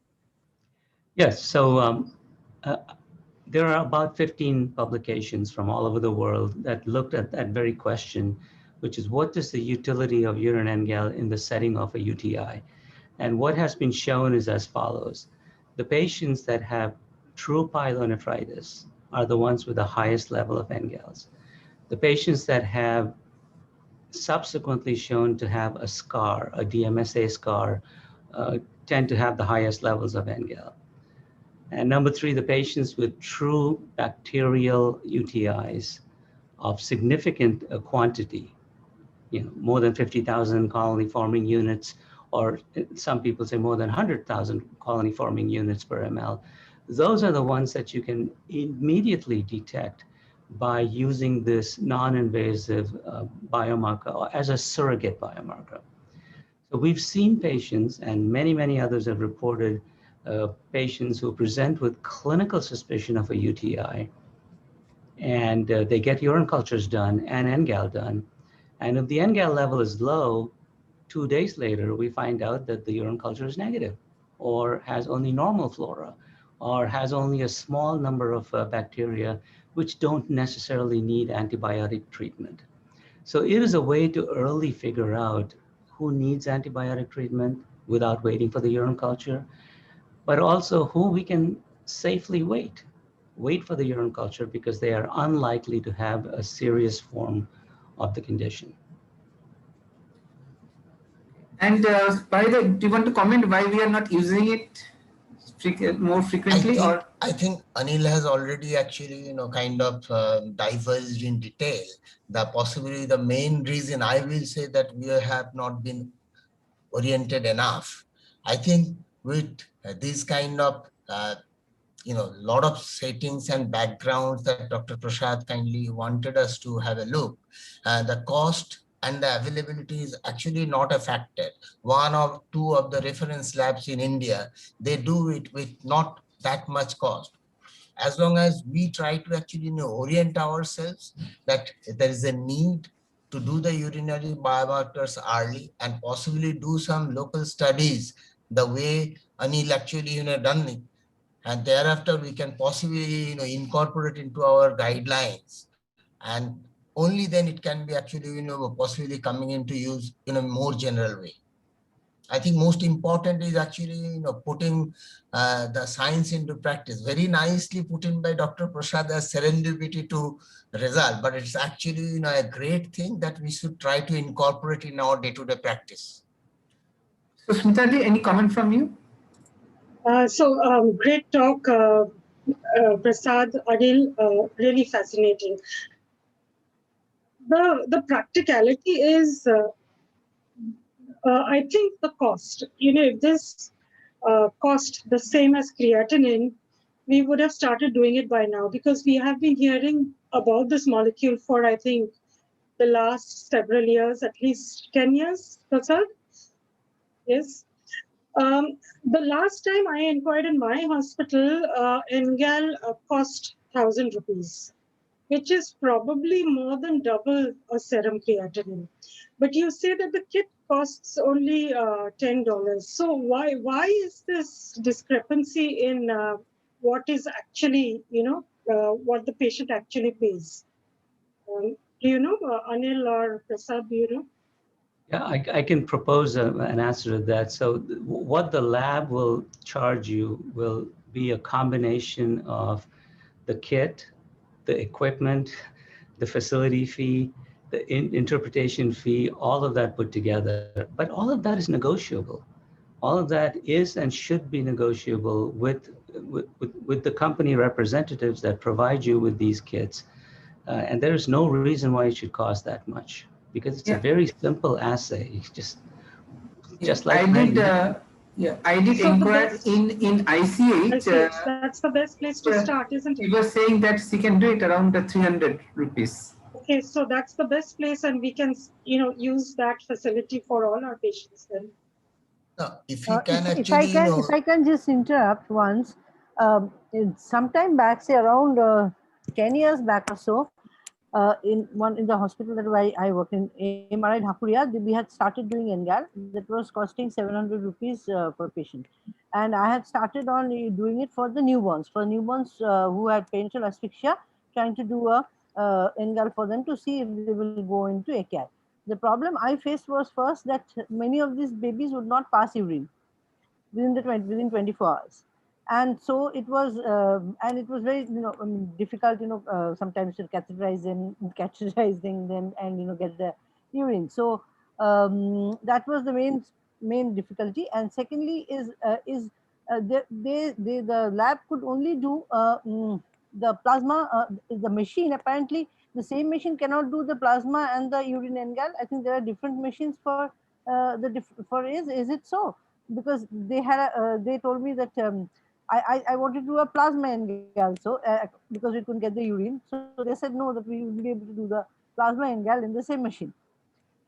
S1: Yes, so there are about 15 publications from all over the world that looked at that very question, which is what is the utility of urine NGAL in the setting of a UTI? And what has been shown is as follows. The patients that have true pyelonephritis are the ones with the highest level of NGALs. The patients that have subsequently shown to have a scar, a DMSA scar, tend to have the highest levels of NGAL. And number three, the patients with true bacterial UTIs of significant quantity, more than 50,000 colony forming units, or some people say more than 100,000 colony forming units per ml, Those are the ones that you can immediately detect by using this non-invasive biomarker as a surrogate biomarker. So we've seen patients, and many others have reported patients who present with clinical suspicion of a UTI, and they get urine cultures done and NGAL done. And if the NGAL level is low, 2 days later, we find out that the urine culture is negative, or has only normal flora, or has only a small number of bacteria which don't necessarily need antibiotic treatment. So it is a way to early figure out who needs antibiotic treatment without waiting for the urine culture, but also who we can safely wait for the urine culture because they are unlikely to have a serious form of the condition.
S2: And by the, do you want to comment why we are not using it more frequently?
S3: I think Anil has already actually, kind of diverged in detail. The main reason I will say that we have not been oriented enough. I think with this kind of lot of settings and backgrounds that Dr. Prasad kindly wanted us to have a look. The cost and the availability is actually not a factor. One or two of the reference labs in India, they do it with not that much cost. As long as we try to actually orient ourselves that there is a need to do the urinary biomarkers early and possibly do some local studies the way Anil actually done it, and thereafter we can possibly incorporate into our guidelines, and only then it can be actually possibly coming into use in a more general way. I think most important is actually putting the science into practice. Very nicely put in by Dr. Prasad as serendipity to result, but it's actually a great thing that we should try to incorporate in our day-to-day practice.
S2: So Smita, any comment from you?
S5: Great talk, Prasad, Adil, really fascinating. The practicality is, I think the cost. If this cost the same as creatinine, we would have started doing it by now, because we have been hearing about this molecule for, I think, the last several years, at least 10 years, Prasad? Yes. The last time I inquired in my hospital, NGAL cost 1,000 rupees, which is probably more than double a serum creatinine. But you say that the kit costs only $10. So why is this discrepancy in what is actually, what the patient actually pays? Do you know, Anil or Prasad, do you know?
S1: Yeah, I can propose an answer to that. So what the lab will charge you will be a combination of the kit, the equipment, the facility fee, the interpretation fee, all of that put together. But all of that is negotiable. All of that is and should be negotiable with the company representatives that provide you with these kits. And there is no reason why it should cost that much, because it's a very simple assay. Just like
S2: I did inquire in ICH.
S5: That's the best place to start, isn't it?
S2: He was saying that she can do it around the 300 rupees.
S5: Okay, so that's the best place, and we can, use that facility for all our patients then.
S3: If you can
S6: if I can just interrupt once, sometime back, say around 10 years back or so, in the hospital that I work in, MRI Dhakuria, we had started doing NGAL that was costing 700 rupees per patient, and I had started on doing it for the newborns, who had parenteral asphyxia, trying to do a NGAL for them to see if they will go into AKI. The problem I faced was first that many of these babies would not pass urine within 24 hours, and so it was very difficult sometimes to catheterize them and get the urine. So that was the main difficulty. And secondly the lab could only do the plasma. The machine, apparently the same machine cannot do the plasma and the urine NGAL. I think there are different machines for is it so? Because they told me that I wanted to do a plasma NGAL, so because we couldn't get the urine, so they said no, that we will be able to do the plasma NGAL in the same machine.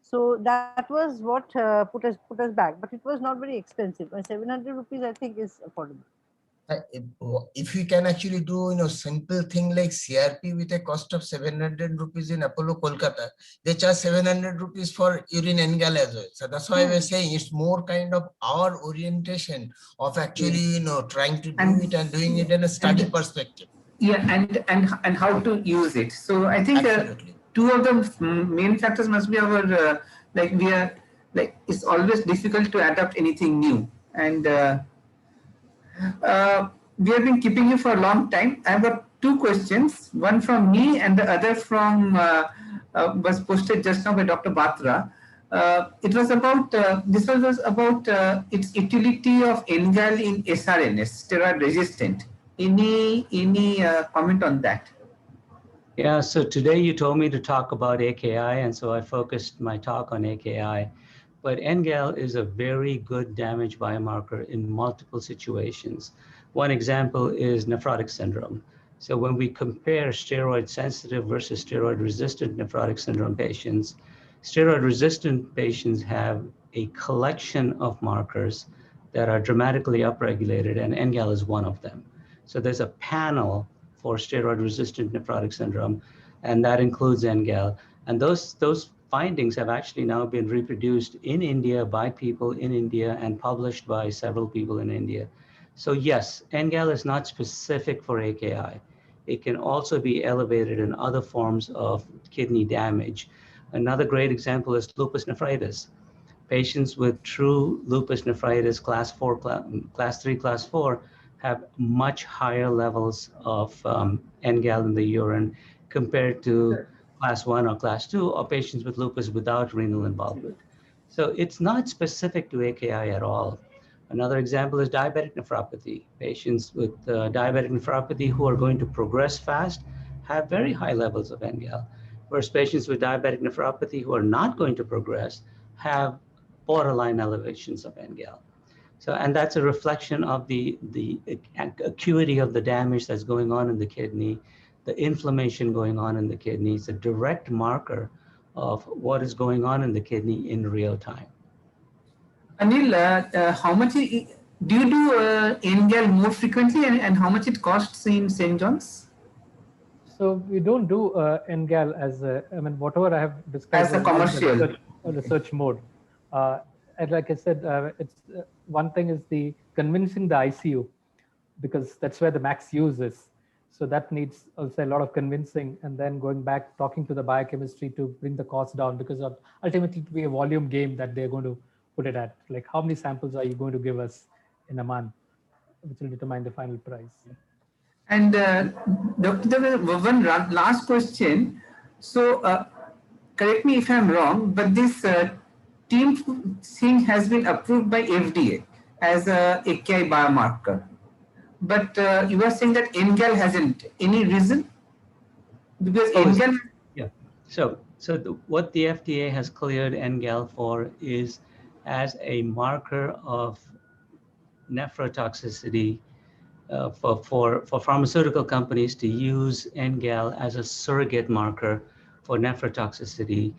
S6: So that was what put us back, but it was not very expensive. 700 rupees, I think, is affordable.
S3: If we can actually do, simple thing like CRP with a cost of 700 rupees in Apollo Kolkata, they charge 700 rupees for urine NGAL as well. So that's why I was saying it's more kind of our orientation of actually, trying to do it and doing it in a study perspective.
S2: Yeah, and how to use it. So I think two of the main factors must be our it's always difficult to adapt anything new, and we have been keeping you for a long time. I've got two questions, one from me and the other from was posted just now by Dr. Batra. It was about this was about its utility of NGAL in SRNS, steroid resistant. Any comment on that?
S1: Yeah, so today you told me to talk about AKI, and so I focused my talk on AKI. But NGAL is a very good damage biomarker in multiple situations. One example is nephrotic syndrome. So when we compare steroid sensitive versus steroid resistant nephrotic syndrome patients, steroid resistant patients have a collection of markers that are dramatically upregulated, and NGAL is one of them. So there's a panel for steroid resistant nephrotic syndrome, and that includes NGAL. And those findings have actually now been reproduced in India by people in India and published by several people in India. So yes, NGAL is not specific for AKI. It can also be elevated in other forms of kidney damage. Another great example is lupus nephritis. Patients with true lupus nephritis, class 4, class 3, class 4, have much higher levels of NGAL in the urine compared to class 1 or class 2, or patients with lupus without renal involvement. So it's not specific to AKI at all. Another example is diabetic nephropathy. Patients with diabetic nephropathy who are going to progress fast have very high levels of NGAL, whereas patients with diabetic nephropathy who are not going to progress have borderline elevations of NGAL. So, and that's a reflection of the acuity of the damage that's going on in the kidney, the inflammation going on in the kidney. It's a direct marker of what is going on in the kidney in real time.
S2: Anil, how much do you do NGAL more frequently, and how much it costs in St. John's?
S4: So we don't do NGAL as whatever I have described
S2: as a commercial
S4: research mode. And like I said, it's one thing is the convincing the ICU, because that's where the max use is. So that needs also a lot of convincing, and then going back, talking to the biochemistry to bring the cost down, because ultimately it will be a volume game that they're going to put it at. Like, how many samples are you going to give us in a month, which will determine the final price.
S2: And Dr. One last question. So correct me if I'm wrong, but this team thing has been approved by FDA as a AKI biomarker. But you are saying that NGAL hasn't. Any reason? Because NGAL.
S1: Yeah. So what the FDA has cleared NGAL for is as a marker of nephrotoxicity for pharmaceutical companies to use NGAL as a surrogate marker for nephrotoxicity,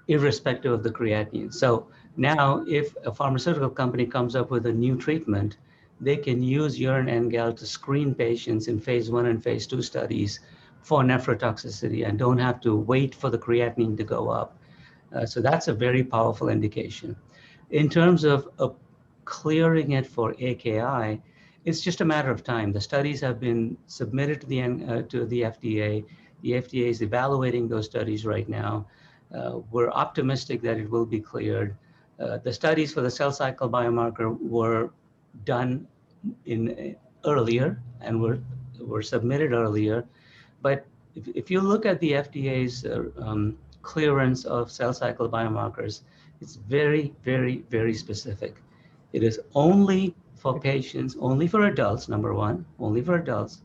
S1: irrespective of the creatinine. So now if a pharmaceutical company comes up with a new treatment, they can use urine NGAL to screen patients in phase 1 and phase 2 studies for nephrotoxicity and don't have to wait for the creatinine to go up. So that's a very powerful indication. In terms of clearing it for AKI, it's just a matter of time. The studies have been submitted to the FDA. The FDA is evaluating those studies right now. We're optimistic that it will be cleared. The studies for the cell cycle biomarker were done earlier and were submitted earlier. But if you look at the FDA's clearance of cell cycle biomarkers, it's very, very, very specific. It is only for patients, only for adults, number one, only for adults,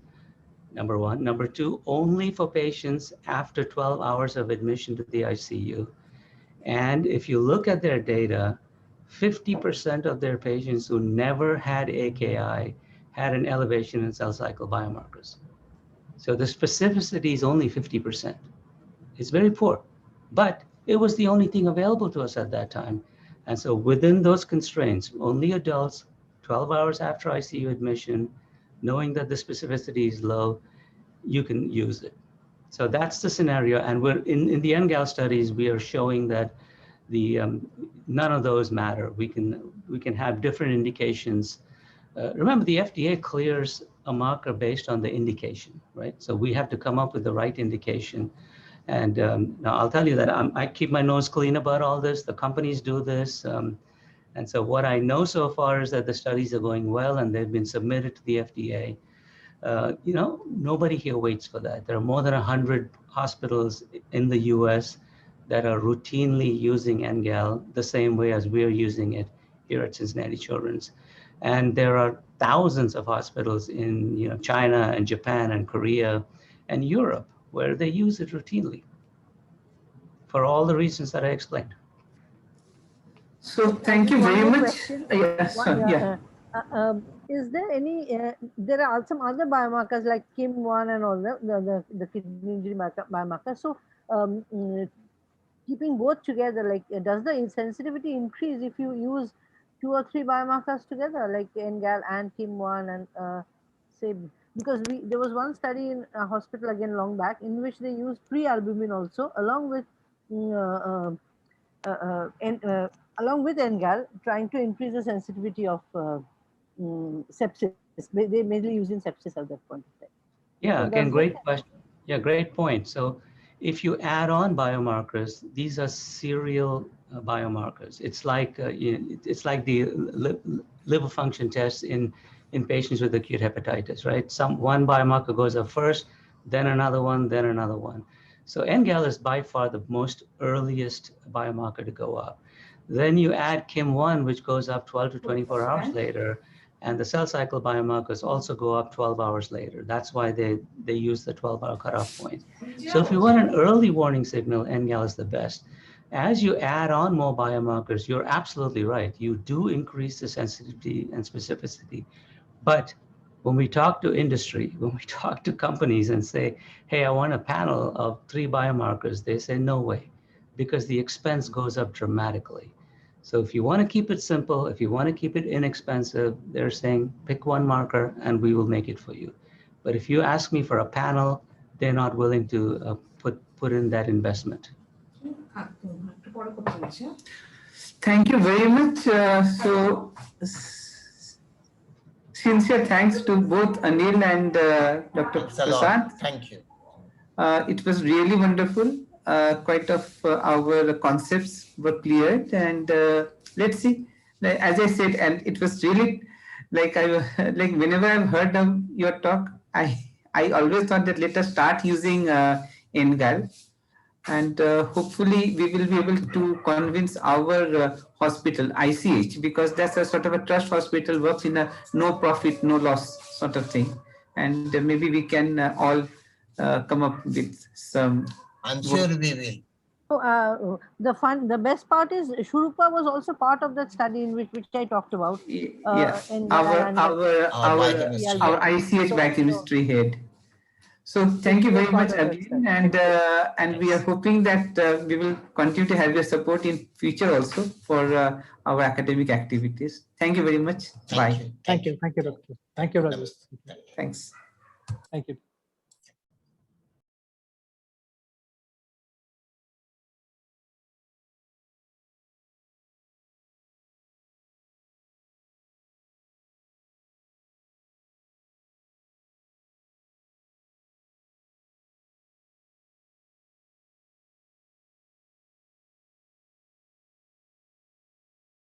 S1: number one. Number two, only for patients after 12 hours of admission to the ICU. And if you look at their data, 50% of their patients who never had AKI had an elevation in cell cycle biomarkers. So the specificity is only 50%. It's very poor, but it was the only thing available to us at that time. And so within those constraints, only adults, 12 hours after ICU admission, knowing that the specificity is low, you can use it. So that's the scenario. And we're in the NGAL studies, we are showing that the none of those matter. We can have different indications. Remember, the FDA clears a marker based on the indication, right? So we have to come up with the right indication. And now I'll tell you that I keep my nose clean about all this. The companies do this. And so what I know so far is that the studies are going well and they've been submitted to the FDA. Nobody here waits for that. There are more than 100 hospitals in the US that are routinely using NGAL the same way as we're using it here at Cincinnati Children's. And there are thousands of hospitals in China and Japan and Korea and Europe where they use it routinely for all the reasons that I explained.
S2: So thank you very much.
S6: Is there any, there are some other biomarkers like KIM1 and all the kidney injury biomarkers. So keeping both together, like does the sensitivity increase if you use 2 or 3 biomarkers together, like NGAL and KIM1 and say, because there was one study in a hospital again long back in which they used pre-albumin also along with NGAL, trying to increase the sensitivity of sepsis. They mainly using sepsis at that point of time.
S1: Yeah,
S6: So
S1: again, great question. Yeah, great point. So if you add on biomarkers, these are serial biomarkers. It's like the liver function tests in patients with acute hepatitis, right? One biomarker goes up first, then another one, then another one. So NGAL is by far the most earliest biomarker to go up. Then you add KIM1, which goes up 12 to 24 hours later, and the cell cycle biomarkers also go up 12 hours later. That's why they use the 12-hour cutoff point. So if you want an early warning signal, NGAL is the best. As you add on more biomarkers, you're absolutely right. You do increase the sensitivity and specificity. But when we talk to industry, when we talk to companies and say, hey, I want a panel of 3 biomarkers, they say, no way, because the expense goes up dramatically. So if you want to keep it simple, if you want to keep it inexpensive, they're saying pick one marker and we will make it for you. But if you ask me for a panel, they're not willing to put in that investment.
S2: Thank you very much. So sincere thanks to both Anil and Dr. Prasad.
S3: Thank you.
S2: It was really wonderful. Quite of our concepts were cleared, and let's see. As I said, and it was really like whenever I've heard of your talk, I always thought that let us start using NGAL, and hopefully we will be able to convince our hospital ICH, because that's a sort of a trust hospital, works in a no profit no loss sort of thing, and maybe we can all come up with some.
S3: I'm sure we will.
S6: So, the best part is Shurupa was also part of that study in which I talked about.
S2: Yes,
S6: in
S2: our ICH biochemistry head. So thank you very much again, and we are hoping that we will continue to have your support in future also for our academic activities. Thank you very much. Bye.
S4: Thank you, doctor. Thank you, Rajesh.
S2: Thanks.
S4: Thank you.